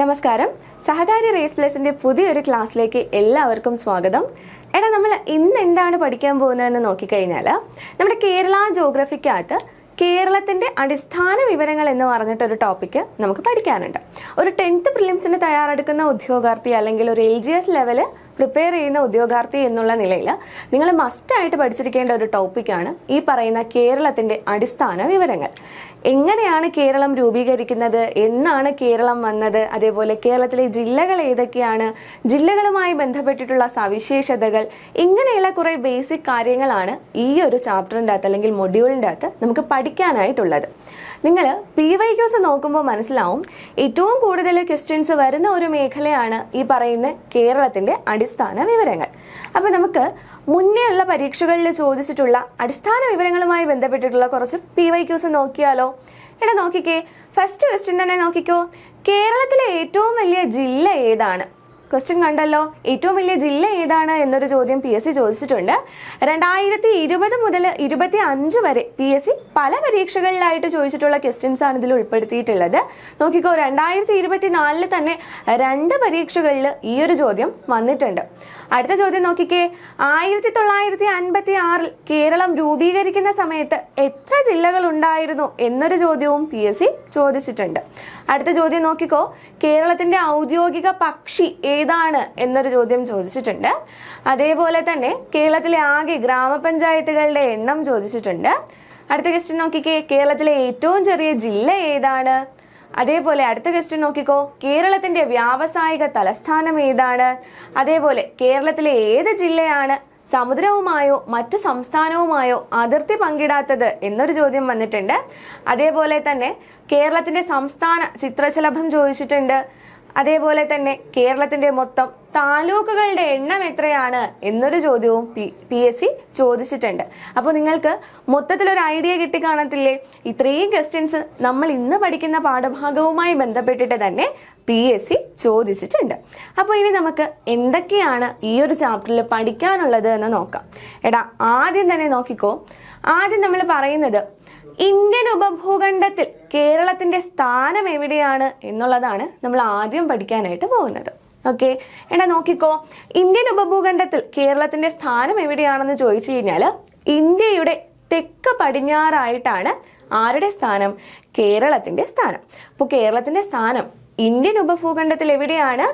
നമസ്കാരം. സഹകാരി റേസ് പ്ലസിന്റെ പുതിയൊരു ക്ലാസ്സിലേക്ക് എല്ലാവർക്കും സ്വാഗതം. നമ്മൾ ഇന്ന് എന്താണ് പഠിക്കാൻ പോകുന്നതെന്ന് നോക്കിക്കഴിഞ്ഞാൽ നമ്മുടെ കേരള ജോഗ്രഫിക്കകത്ത് കേരളത്തിന്റെ അടിസ്ഥാന വിവരങ്ങൾ എന്ന് പറഞ്ഞിട്ടൊരു ടോപ്പിക്ക് നമുക്ക് പഠിക്കാനുണ്ട്. ഒരു 10th പ്രിലിംസിന് തയ്യാറെടുക്കുന്ന ഉദ്യോഗാർത്ഥി അല്ലെങ്കിൽ ഒരു LGS ലെവല് പ്രിപ്പയർ ചെയ്യുന്ന ഉദ്യോഗാർത്ഥി എന്നുള്ള നിലയിൽ നിങ്ങൾ മസ്റ്റായിട്ട് പഠിച്ചിരിക്കേണ്ട ഒരു ടോപ്പിക്കാണ് ഈ പറയുന്ന കേരളത്തിന്റെ അടിസ്ഥാന വിവരങ്ങൾ. എങ്ങനെയാണ് കേരളം രൂപീകരിക്കുന്നത്, എന്നാണ് കേരളം വന്നത്, അതേപോലെ കേരളത്തിലെ ജില്ലകൾ ഏതൊക്കെയാണ്, ജില്ലകളുമായി ബന്ധപ്പെട്ടിട്ടുള്ള സവിശേഷതകൾ, ഇങ്ങനെയുള്ള കുറേ ബേസിക് കാര്യങ്ങളാണ് ഈ ഒരു ചാപ്റ്ററിൻ്റെ അകത്ത് അല്ലെങ്കിൽ മൊഡ്യൂളിൻ്റെ അകത്ത് നമുക്ക് പഠിക്കാനായിട്ടുള്ളത്. നിങ്ങൾ PYQs നോക്കുമ്പോൾ മനസ്സിലാവും ഏറ്റവും കൂടുതൽ ക്വസ്റ്റ്യൻസ് വരുന്ന ഒരു മേഖലയാണ് ഈ പറയുന്ന കേരളത്തിൻ്റെ അടിസ്ഥാന വിവരങ്ങൾ. അപ്പോൾ നമുക്ക് മുന്നേ ഉള്ള പരീക്ഷകളിൽ ചോദിച്ചിട്ടുള്ള അടിസ്ഥാന വിവരങ്ങളുമായി ബന്ധപ്പെട്ടിട്ടുള്ള കുറച്ച് PYQs നോക്കിയാലോ? നോക്കിക്കേ, ഫസ്റ്റ് ക്വസ്റ്റ്യൻ തന്നെ നോക്കിക്കോ. കേരളത്തിലെ ഏറ്റവും വലിയ ജില്ല ഏതാണ്? ക്വസ്റ്റ്യൻ കണ്ടല്ലോ, ഏറ്റവും വലിയ ജില്ല ഏതാണ് എന്നൊരു ചോദ്യം PSC ചോദിച്ചിട്ടുണ്ട്. 2020 മുതൽ 2025 വരെ PSC പല പരീക്ഷകളിലായിട്ട് ചോദിച്ചിട്ടുള്ള ക്വസ്റ്റ്യൻസ് ആണ് ഇതിൽ ഉൾപ്പെടുത്തിയിട്ടുള്ളത്. നോക്കിക്കോ, 2024 തന്നെ 2 പരീക്ഷകളിൽ ഈ ഒരു ചോദ്യം വന്നിട്ടുണ്ട്. അടുത്ത ചോദ്യം നോക്കിക്കേ, 1956 കേരളം രൂപീകരിക്കുന്ന സമയത്ത് എത്ര ജില്ലകൾ ഉണ്ടായിരുന്നു എന്നൊരു ചോദ്യവും PSC ചോദിച്ചിട്ടുണ്ട്. അടുത്ത ചോദ്യം നോക്കിക്കോ, കേരളത്തിന്റെ ഔദ്യോഗിക പക്ഷി ഏതാണ് എന്നൊരു ചോദ്യം ചോദിച്ചിട്ടുണ്ട്. അതേപോലെ തന്നെ കേരളത്തിലെ ആകെ ഗ്രാമപഞ്ചായത്തുകളുടെ എണ്ണം ചോദിച്ചിട്ടുണ്ട്. അടുത്ത ക്വസ്റ്റ്യൻ നോക്കിക്കേ, കേരളത്തിലെ ഏറ്റവും ചെറിയ ജില്ല ഏതാണ്? അതേപോലെ അടുത്ത ക്വസ്റ്റ്യൻ നോക്കിക്കോ, കേരളത്തിന്റെ വ്യാവസായിക തലസ്ഥാനം ഏതാണ്? അതേപോലെ കേരളത്തിലെ ഏത് ജില്ലയാണ് സമുദ്രവുമായോ മറ്റ് സംസ്ഥാനവുമായോ അതിർത്തി പങ്കിടാത്തത് എന്നൊരു ചോദ്യം വന്നിട്ടുണ്ട്. അതേപോലെ തന്നെ കേരളത്തിന്റെ സംസ്ഥാന ചിത്രശലഭം ചോദിച്ചിട്ടുണ്ട്. അതേപോലെ തന്നെ കേരളത്തിന്റെ മൊത്തം താലൂക്കുകളുടെ എണ്ണം എത്രയാണ് എന്നൊരു ചോദ്യവും PSC ചോദിച്ചിട്ടുണ്ട്. അപ്പോൾ നിങ്ങൾക്ക് മൊത്തത്തിലൊരു ഐഡിയ കിട്ടി കാണത്തില്ലേ? ഇത്രയും ക്വസ്റ്റ്യൻസ് നമ്മൾ ഇന്ന് പഠിക്കുന്ന പാഠഭാഗവുമായി ബന്ധപ്പെട്ടിട്ട് തന്നെ PSC ചോദിച്ചിട്ടുണ്ട്. അപ്പോൾ ഇനി നമുക്ക് എന്തൊക്കെയാണ് ഈ ഒരു ചാപ്റ്ററിൽ പഠിക്കാനുള്ളത് എന്ന് നോക്കാം. ആദ്യം തന്നെ നോക്കിക്കോ, ആദ്യം നമ്മൾ പറയുന്നത് ഇന്ത്യൻ ഉപഭൂഖണ്ഡത്തിൽ കേരളത്തിന്റെ സ്ഥാനം എവിടെയാണ് എന്നുള്ളതാണ് നമ്മൾ ആദ്യം പഠിക്കാനായിട്ട് പോകുന്നത്. ഓക്കെ, നോക്കിക്കോ, ഇന്ത്യൻ ഉപഭൂഖണ്ഡത്തിൽ കേരളത്തിന്റെ സ്ഥാനം എവിടെയാണെന്ന് ചോദിച്ചു കഴിഞ്ഞാൽ ഇന്ത്യയുടെ തെക്ക് പടിഞ്ഞാറായിട്ടാണ് ആരുടെ സ്ഥാനം? കേരളത്തിന്റെ സ്ഥാനം. അപ്പോൾ കേരളത്തിന്റെ സ്ഥാനം ഇന്ത്യൻ ഉപഭൂഖണ്ഡത്തിൽ എവിടെയാണ്?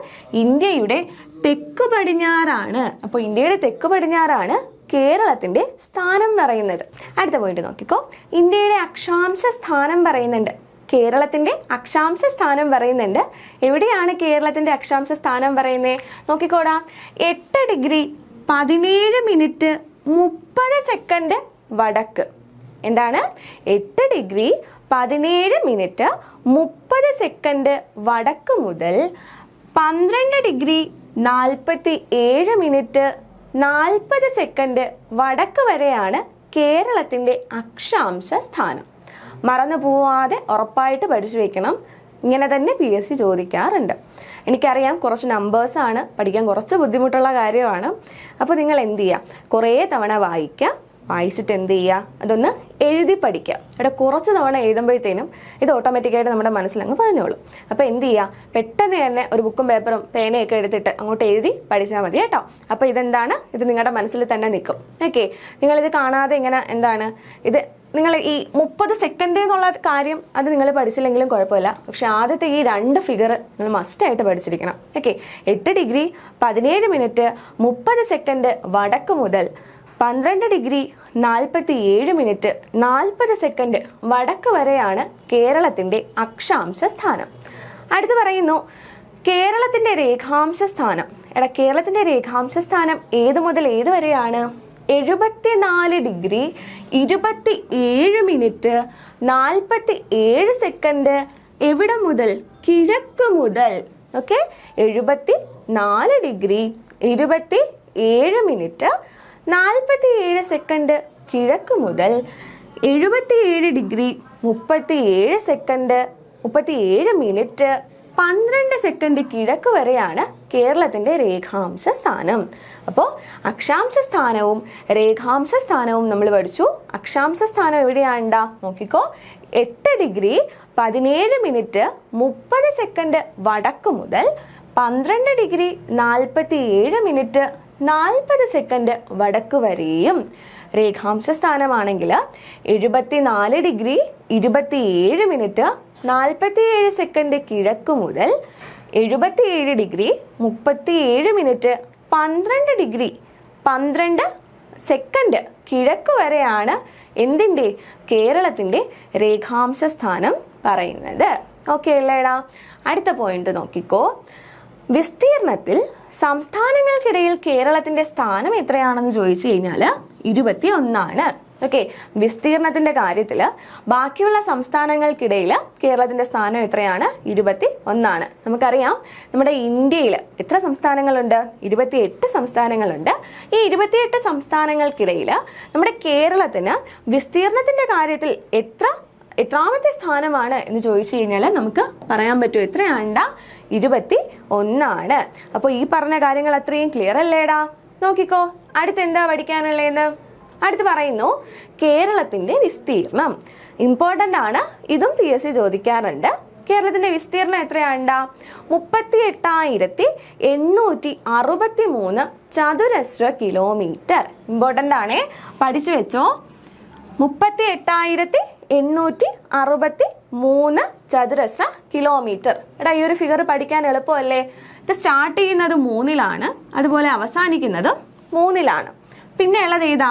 ഇന്ത്യയുടെ തെക്ക് പടിഞ്ഞാറാണ്. അപ്പോൾ ഇന്ത്യയുടെ തെക്ക് പടിഞ്ഞാറാണ് കേരളത്തിന്റെ സ്ഥാനം പറയുന്നത്. അടുത്ത പോയിന്റ് നോക്കിക്കോ, ഇന്ത്യയുടെ അക്ഷാംശ സ്ഥാനം പറയുന്നുണ്ട്. കേരളത്തിന്റെ അക്ഷാംശ സ്ഥാനം പറയുന്നുണ്ട്. എവിടെയാണ് കേരളത്തിന്റെ അക്ഷാംശ സ്ഥാനം പറയുന്നത്? നോക്കിക്കോടാ, 8 ഡിഗ്രി 17 മിനിറ്റ് 30 സെക്കൻഡ് വടക്ക്. എന്താണ്? 8 ഡിഗ്രി 17 മിനിറ്റ് 30 സെക്കൻഡ് വടക്ക് മുതൽ 12 ഡിഗ്രി 47 മിനിറ്റ് 40 സെക്കൻഡ് വടക്ക് വരെയാണ് കേരളത്തിന്റെ അക്ഷാംശ സ്ഥാനം. മറന്നു പോവാതെ ഉറപ്പായിട്ട് പഠിച്ചു വെക്കണം. ഇങ്ങനെ തന്നെ PSC ചോദിക്കാറുണ്ട്. എനിക്കറിയാം കുറച്ച് നമ്പേഴ്സാണ്, പഠിക്കാൻ കുറച്ച് ബുദ്ധിമുട്ടുള്ള കാര്യമാണ്. അപ്പോൾ നിങ്ങൾ എന്ത് ചെയ്യുക, കുറേ തവണ വായിച്ചിട്ട് എന്ത് ചെയ്യുക, അതൊന്ന് എഴുതി പഠിക്കുക. കുറച്ച് തവണ എഴുതുമ്പോഴത്തേനും ഇത് ഓട്ടോമാറ്റിക്കായിട്ട് നമ്മുടെ മനസ്സിലങ്ങ് പറഞ്ഞോളൂ. അപ്പോൾ എന്ത് ചെയ്യുക, പെട്ടെന്ന് തന്നെ ഒരു ബുക്കും പേപ്പറും പേനയൊക്കെ എടുത്തിട്ട് അങ്ങോട്ട് എഴുതി പഠിച്ചാൽ മതി കേട്ടോ. അപ്പോൾ ഇതെന്താണ്, ഇത് നിങ്ങളുടെ മനസ്സിൽ തന്നെ നിൽക്കും. ഓക്കെ, നിങ്ങളിത് കാണാതെ ഇങ്ങനെ എന്താണ് ഇത്, നിങ്ങൾ ഈ 30 സെക്കൻഡ് എന്നുള്ള കാര്യം അത് നിങ്ങൾ പഠിച്ചില്ലെങ്കിലും കുഴപ്പമില്ല. പക്ഷെ ആദ്യത്തെ ഈ 2 ഫിഗർ നിങ്ങൾ മസ്റ്റായിട്ട് പഠിച്ചിരിക്കണം. ഓക്കെ, 8 ഡിഗ്രി 17 മിനിറ്റ് 30 സെക്കൻഡ് വടക്ക് മുതൽ 12 ഡിഗ്രി 47 മിനിറ്റ് 40 സെക്കൻഡ് വടക്ക് വരെയാണ് കേരളത്തിന്റെ അക്ഷാംശ സ്ഥാനം. അടുത്ത് പറയുന്നു കേരളത്തിന്റെ രേഖാംശ സ്ഥാനം. കേരളത്തിന്റെ രേഖാംശ സ്ഥാനം ഏത് മുതൽ ഏത് വരെയാണ്? 74 ഡിഗ്രി 27 മിനിറ്റ് 47 സെക്കൻഡ് എവിടെ മുതൽ? കിഴക്ക് മുതൽ. ഓക്കെ, 74 ഡിഗ്രി 27 മിനിറ്റ് 47 സെക്കൻഡ് കിഴക്ക് മുതൽ 77 ഡിഗ്രി 37 സെക്കൻഡ് 37 മിനിറ്റ് 12 സെക്കൻഡ് കിഴക്ക് വരെയാണ് കേരളത്തിന്റെ രേഖാംശ സ്ഥാനം. അപ്പോൾ അക്ഷാംശ സ്ഥാനവും രേഖാംശ സ്ഥാനവും നമ്മൾ പഠിച്ചു. അക്ഷാംശ സ്ഥാനം എവിടെയാണ്ടാ? നോക്കിക്കോ, 8 ഡിഗ്രി 17 മിനിറ്റ് 30 സെക്കൻഡ് വടക്ക് മുതൽ 12 ഡിഗ്രി 47 മിനിറ്റ് 40 സെക്കൻഡ് വടക്ക് വരെയും രേഖാംശ സ്ഥാനമാണെങ്കിൽ 74 ഡിഗ്രി 27 മിനിറ്റ് 47 സെക്കൻഡ് കിഴക്ക് മുതൽ 77 ഡിഗ്രി 37 മിനിറ്റ് 12 ഡിഗ്രി 12 സെക്കൻഡ് കിഴക്ക് വരെയാണ് എന്തിൻ്റെ കേരളത്തിൻ്റെ രേഖാംശ സ്ഥാനം പറയുന്നത്. ഓക്കെ അല്ലേടാ? അടുത്ത പോയിന്റ് നോക്കിക്കോ. വിസ്തീർണത്തിൽ സംസ്ഥാനങ്ങൾക്കിടയിൽ കേരളത്തിന്റെ സ്ഥാനം എത്രയാണെന്ന് ചോദിച്ചു കഴിഞ്ഞാൽ 21. ഓക്കെ, വിസ്തീർണത്തിന്റെ കാര്യത്തിൽ ബാക്കിയുള്ള സംസ്ഥാനങ്ങൾക്കിടയിൽ കേരളത്തിന്റെ സ്ഥാനം എത്രയാണ്? 21. നമുക്കറിയാം നമ്മുടെ ഇന്ത്യയിൽ എത്ര സംസ്ഥാനങ്ങളുണ്ട്? 28 സംസ്ഥാനങ്ങളുണ്ട്. ഈ 28 സംസ്ഥാനങ്ങൾക്കിടയിൽ നമ്മുടെ കേരളത്തിന് വിസ്തീർണത്തിന്റെ കാര്യത്തിൽ എത്രാമത്തെ സ്ഥാനമാണ് എന്ന് ചോദിച്ചു കഴിഞ്ഞാൽ നമുക്ക് പറയാൻ പറ്റും. എത്രയാണ്ടാ? 21. അപ്പോൾ ഈ പറഞ്ഞ കാര്യങ്ങൾ അത്രയും ക്ലിയർ അല്ലേടാ? നോക്കിക്കോ, അടുത്ത് എന്താ പഠിക്കാനുള്ളതെന്ന്. അടുത്ത് പറയുന്നു കേരളത്തിന്റെ വിസ്തീർണം. ഇമ്പോർട്ടൻ്റ് ആണ്, ഇതും PSC ചോദിക്കാറുണ്ട്. കേരളത്തിന്റെ വിസ്തീർണം എത്രയാണ്ടാ? 38,863 ചതുരശ്ര കിലോമീറ്റർ. ഇമ്പോർട്ടൻ്റ് ആണേ, പഠിച്ചു വെച്ചോ. 38,863 ചതുരശ്ര കിലോമീറ്റർ. എടാ, ഈ ഒരു ഫിഗർ പഠിക്കാൻ എളുപ്പമല്ലേ? ഇത് സ്റ്റാർട്ട് ചെയ്യുന്നത് 3-ലാണ്, അതുപോലെ അവസാനിക്കുന്നത് 3-ലാണ്. പിന്നെ ഉള്ളത് ഏതാ?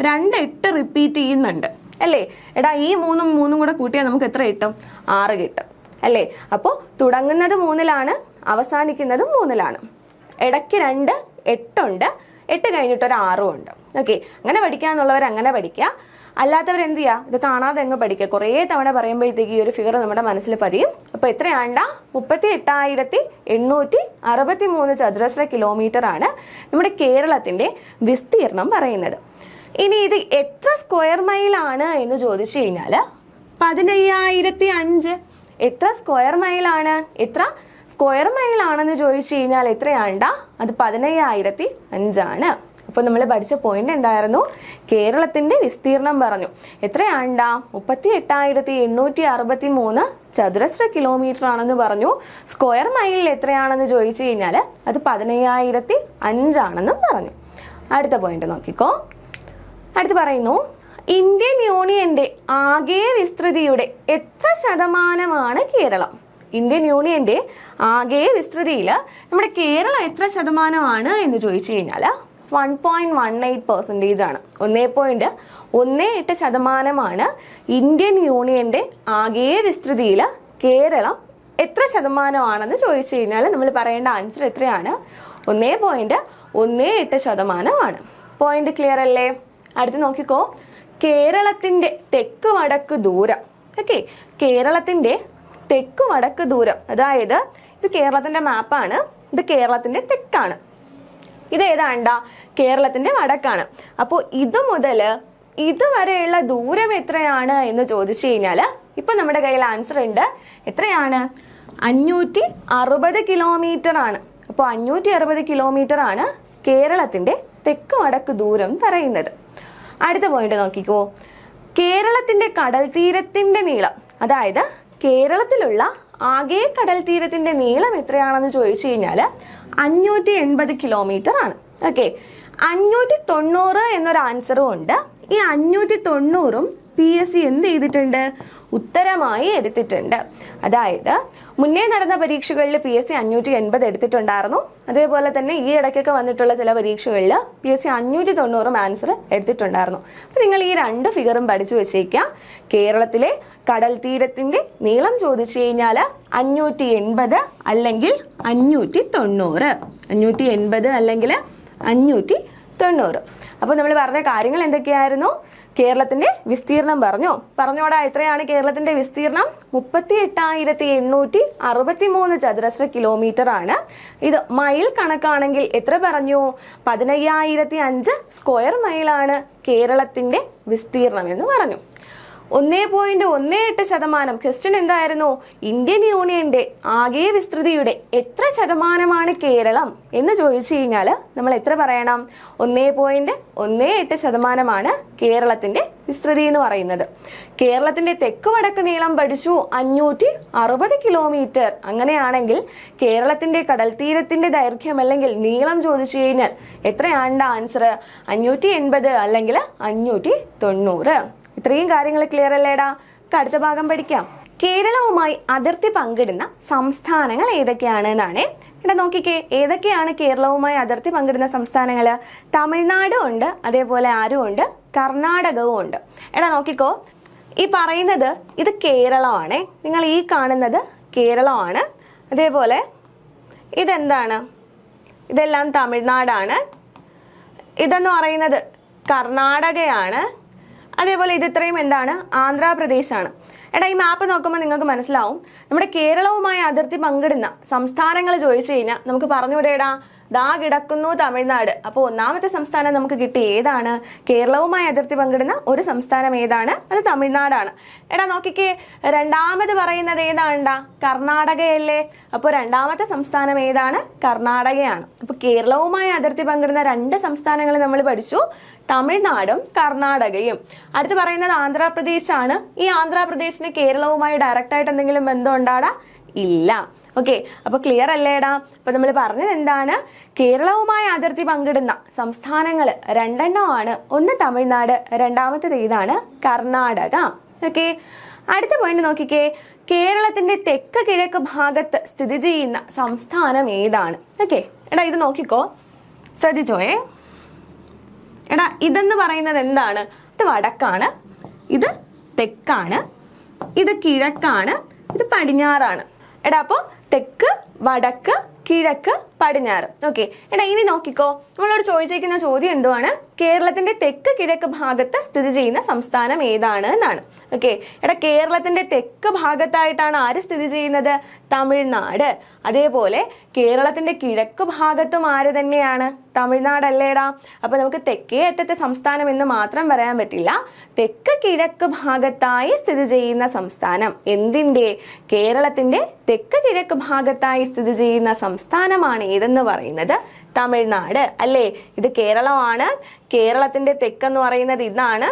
2 റിപ്പീറ്റ് ചെയ്യുന്നുണ്ട് അല്ലേ? എടാ, ഈ 3 കൂടെ കൂട്ടിയാൽ നമുക്ക് എത്ര കിട്ടും? 6 കിട്ടും അല്ലേ? അപ്പോൾ തുടങ്ങുന്നത് 3-ലാണ്, അവസാനിക്കുന്നതും 3-ലാണ്. ഇടയ്ക്ക് 2 8 ഉണ്ട്, 8 കഴിഞ്ഞിട്ട് ഒരു 6 ഉണ്ട്. ഓക്കെ, അങ്ങനെ പഠിക്കാന്നുള്ളവർ അങ്ങനെ പഠിക്കുക. അല്ലാത്തവർ എന്ത് ചെയ്യുക? ഇത് കാണാതെ അങ്ങ് പഠിക്കുക. കുറേ തവണ പറയുമ്പോഴത്തേക്ക് ഈ ഒരു ഫിഗർ നമ്മുടെ മനസ്സിൽ പതിയും. അപ്പോൾ എത്രയാണ്ടാ? 38,863 ചതുരശ്ര കിലോമീറ്റർ ആണ് നമ്മുടെ കേരളത്തിന്റെ വിസ്തീർണം പറയുന്നത്. ഇനി ഇത് എത്ര സ്ക്വയർ മൈലാണ് എന്ന് ചോദിച്ചു കഴിഞ്ഞാൽ 15,005. എത്ര സ്ക്വയർ മൈലാണ്? എത്ര സ്ക്വയർ മൈലാണെന്ന് ചോദിച്ചു കഴിഞ്ഞാൽ എത്രയാണ്ടാ? അത് 15,005. അപ്പോൾ നമ്മൾ പഠിച്ച പോയിന്റ് എന്തായിരുന്നു? കേരളത്തിന്റെ വിസ്തീർണം പറഞ്ഞു. എത്രയാണ്ടാ? 38,863 ചതുരശ്ര കിലോമീറ്റർ ആണെന്ന് പറഞ്ഞു. സ്ക്വയർ മൈലിൽ എത്രയാണെന്ന് ചോദിച്ചു കഴിഞ്ഞാൽ അത് 15,005 ആണെന്നും പറഞ്ഞു. അടുത്ത പോയിന്റ് നോക്കിക്കോ. അടുത്ത് പറയുന്നു ഇന്ത്യൻ യൂണിയന്റെ ആകെ വിസ്തൃതിയുടെ എത്ര ശതമാനമാണ് കേരളം? ഇന്ത്യൻ യൂണിയന്റെ ആകെ വിസ്തൃതിയിൽ നമ്മുടെ കേരളം എത്ര ശതമാനമാണ് എന്ന് ചോദിച്ചു കഴിഞ്ഞാൽ 1.18% ആണ്. 1.18% ഇന്ത്യൻ യൂണിയന്റെ ആകെ വിസ്തൃതിയിൽ കേരളം എത്ര ശതമാനമാണെന്ന് ചോദിച്ചു കഴിഞ്ഞാൽ നമ്മൾ പറയേണ്ട ആൻസർ എത്രയാണ്? 1.18% പോയിന്റ് ക്ലിയർ അല്ലേ? അടുത്ത് നോക്കിക്കോ, കേരളത്തിന്റെ തെക്ക് വടക്ക് ദൂരം. ഓക്കെ, കേരളത്തിന്റെ തെക്ക് വടക്ക് ദൂരം, അതായത് ഇത് കേരളത്തിന്റെ മാപ്പാണ്, ഇത് കേരളത്തിന്റെ തെക്കാണ്, ഇത് ഏതാണ്ടാ? കേരളത്തിന്റെ വടക്കാണ്. അപ്പോൾ ഇത് മുതൽ ഇതുവരെയുള്ള ദൂരം എത്രയാണ് എന്ന് ചോദിച്ചു കഴിഞ്ഞാൽ ഇപ്പൊ നമ്മുടെ കയ്യിൽ ആൻസർ ഉണ്ട്. എത്രയാണ്? 560 കിലോമീറ്റർ ആണ്. അപ്പോൾ 560 കിലോമീറ്റർ ആണ് കേരളത്തിന്റെ തെക്ക് വടക്ക് ദൂരം പറയുന്നത്. അടുത്ത പോയിന്റ് നോക്കിക്കോ, കേരളത്തിന്റെ കടൽ തീരത്തിന്റെ നീളം, അതായത് കേരളത്തിലുള്ള ആകെ കടൽ തീരത്തിന്റെ നീളം എത്രയാണെന്ന് ചോദിച്ചു കഴിഞ്ഞാൽ 580 കിലോമീറ്റർ ആണ്. ഓക്കെ, 590 എന്നൊരു ആൻസറും ഉണ്ട്. ഈ 590ഉം PSC എന്ത് ചെയ്തിട്ടുണ്ട്? ഉത്തരമായി എടുത്തിട്ടുണ്ട്. അതായത് മുന്നേ നടന്ന പരീക്ഷകളിൽ PSC 580 എടുത്തിട്ടുണ്ടായിരുന്നു. അതേപോലെ തന്നെ ഈ ഇടയ്ക്കൊക്കെ വന്നിട്ടുള്ള ചില പരീക്ഷകളിൽ PSC 590 ആൻസർ എടുത്തിട്ടുണ്ടായിരുന്നു. അപ്പോൾ നിങ്ങൾ ഈ 2 ഫിഗറും പഠിച്ചു വെച്ചേക്കുക. കേരളത്തിലെ കടൽ തീരത്തിന്റെ നീളം ചോദിച്ചു കഴിഞ്ഞാൽ 580 അല്ലെങ്കിൽ 590. 580 അല്ലെങ്കിൽ 590. അപ്പോൾ നമ്മൾ പറഞ്ഞ കാര്യങ്ങൾ എന്തൊക്കെയായിരുന്നു? കേരളത്തിന്റെ വിസ്തീർണം പറഞ്ഞോടാ. എത്രയാണ് കേരളത്തിന്റെ വിസ്തീർണം? 38,863 ചതുരശ്ര കിലോമീറ്റർ ആണ്. ഇത് മൈൽ കണക്കാണെങ്കിൽ എത്ര പറഞ്ഞു? 15,005 സ്ക്വയർ മൈലാണ് കേരളത്തിന്റെ വിസ്തീർണം എന്ന് പറഞ്ഞു. 1.18%. ക്വസ്റ്റ്യൻ എന്തായിരുന്നു? ഇന്ത്യൻ യൂണിയന്റെ ആകെ വിസ്തൃതിയുടെ എത്ര ശതമാനമാണ് കേരളം എന്ന് ചോദിച്ചു കഴിഞ്ഞാൽ നമ്മൾ എത്ര പറയണം? 1.18% കേരളത്തിന്റെ വിസ്തൃതി എന്ന് പറയുന്നത്. കേരളത്തിന്റെ തെക്ക് വടക്ക് നീളം പഠിച്ചു 560 കിലോമീറ്റർ. അങ്ങനെയാണെങ്കിൽ കേരളത്തിന്റെ കടൽ തീരത്തിന്റെ ദൈർഘ്യം അല്ലെങ്കിൽ നീളം ചോദിച്ചു കഴിഞ്ഞാൽ എത്രയാണ് ആൻസർ? 580 അല്ലെങ്കിൽ 590. ഇത്രയും കാര്യങ്ങൾ ക്ലിയർ അല്ലേടാ? അടുത്ത ഭാഗം പഠിക്കാം. കേരളവുമായി അതിർത്തി പങ്കിടുന്ന സംസ്ഥാനങ്ങൾ ഏതൊക്കെയാണ് എന്നാണ്. ഇവിടെ നോക്കിക്കേ, ഏതൊക്കെയാണ് കേരളവുമായി അതിർത്തി പങ്കിടുന്ന സംസ്ഥാനങ്ങൾ? തമിഴ്നാടും ഉണ്ട്, അതേപോലെ ആരും ഉണ്ട്, കർണാടകവും ഉണ്ട്. എടാ നോക്കിക്കോ, ഈ പറയുന്നത് ഇത് കേരളമാണ്. നിങ്ങൾ ഈ കാണുന്നത് കേരളമാണ്. അതേപോലെ ഇതെന്താണ്? ഇതെല്ലാം തമിഴ്നാടാണ്. ഇതെന്ന് പറയുന്നത് കർണാടകയാണ്. അതേപോലെ ഇത് ഇത്രയും എന്താണ്? ആന്ധ്രാപ്രദേശാണ്. എടാ ഈ മാപ്പ് നോക്കുമ്പോൾ നിങ്ങൾക്ക് മനസ്സിലാവും, നമ്മുടെ കേരളവുമായി അതിർത്തി പങ്കിടുന്ന സംസ്ഥാനങ്ങൾ ചോദിച്ചു കഴിഞ്ഞാൽ നമുക്ക് പറഞ്ഞുവിടേടാ, ദാ കിടക്കുന്നു തമിഴ്നാട്. അപ്പോൾ ഒന്നാമത്തെ സംസ്ഥാനം നമുക്ക് കിട്ടി. ഏതാണ്? കേരളവുമായി അതിർത്തി പങ്കിടുന്ന ഒരു സംസ്ഥാനം ഏതാണ്? അത് തമിഴ്നാടാണ്. എടാ നോക്കിക്കേ, രണ്ടാമത് പറയുന്നത് ഏതാണ്ടാ? കർണാടകയല്ലേ? അപ്പോൾ രണ്ടാമത്തെ സംസ്ഥാനം ഏതാണ്? കർണാടകയാണ്. അപ്പോൾ കേരളവുമായി അതിർത്തി പങ്കിടുന്ന രണ്ട് സംസ്ഥാനങ്ങൾ നമ്മൾ പഠിച്ചു, തമിഴ്നാടും കർണാടകയും. അടുത്ത് പറയുന്നത് ആന്ധ്രാപ്രദേശാണ്. ഈ ആന്ധ്രാപ്രദേശിന് കേരളവുമായി ഡയറക്റ്റ് ആയിട്ട് എന്തെങ്കിലും ബന്ധം ഉണ്ടാടാ? ഇല്ല. ഓക്കെ, അപ്പൊ ക്ലിയർ അല്ലേടാ? അപ്പൊ നമ്മൾ പറഞ്ഞത് എന്താണ്? കേരളവുമായി അതിർത്തി പങ്കിടുന്ന സംസ്ഥാനങ്ങൾ രണ്ടെണ്ണമാണ്. ഒന്ന് തമിഴ്നാട്, രണ്ടാമത്തേത് ഏതാണ്? കർണാടക. ഓക്കെ, അടുത്ത പോയിന്റ് നോക്കിക്കേ, കേരളത്തിന്റെ തെക്ക് കിഴക്ക് ഭാഗത്ത് സ്ഥിതി ചെയ്യുന്ന സംസ്ഥാനം ഏതാണ്? ഓക്കെ, എടാ ഇത് നോക്കിക്കോ, ശ്രദ്ധിച്ചോയേ. എടാ ഇതെന്ന് പറയുന്നത് എന്താണ്? ഇത് വടക്കാണ്, ഇത് തെക്കാണ്, ഇത് കിഴക്കാണ്, ഇത് പടിഞ്ഞാറാണ്. എടാ അപ്പോൾ തെക്ക്, വടക്ക്, കിഴക്ക്, പടിഞ്ഞാറ്. ഓക്കെ, എടാ ഇനി നോക്കിക്കോ, നമ്മളോട് ചോദിച്ചിരിക്കുന്ന ചോദ്യം എന്തുവാണ്? കേരളത്തിന്റെ തെക്ക് കിഴക്ക് ഭാഗത്ത് സ്ഥിതി ചെയ്യുന്ന സംസ്ഥാനം ഏതാണ് എന്നാണ്. ഓക്കെ, എടാ കേരളത്തിന്റെ തെക്ക് ഭാഗത്തായിട്ടാണ് ആര് സ്ഥിതി ചെയ്യുന്നത്? തമിഴ്നാട്. അതേപോലെ കേരളത്തിന്റെ കിഴക്ക് ഭാഗത്തും ആര് തന്നെയാണ്? തമിഴ്നാടല്ലേടാ? അപ്പൊ നമുക്ക് തെക്കേ അറ്റത്തെ സംസ്ഥാനം എന്ന് മാത്രം പറയാൻ പറ്റില്ല. തെക്ക് കിഴക്ക് ഭാഗത്തായി സ്ഥിതി ചെയ്യുന്ന സംസ്ഥാനം എന്തിന്റെ? കേരളത്തിന്റെ തെക്ക് കിഴക്ക് ഭാഗത്തായി സ്ഥിതി ചെയ്യുന്ന സംസ്ഥാനമാണ് ഏതെന്ന് പറയുന്നത്? തമിഴ്നാട് അല്ലേ? ഇത് കേരളമാണ്. കേരളത്തിന്റെ തെക്കെന്ന് പറയുന്നത് ഇതാണ്.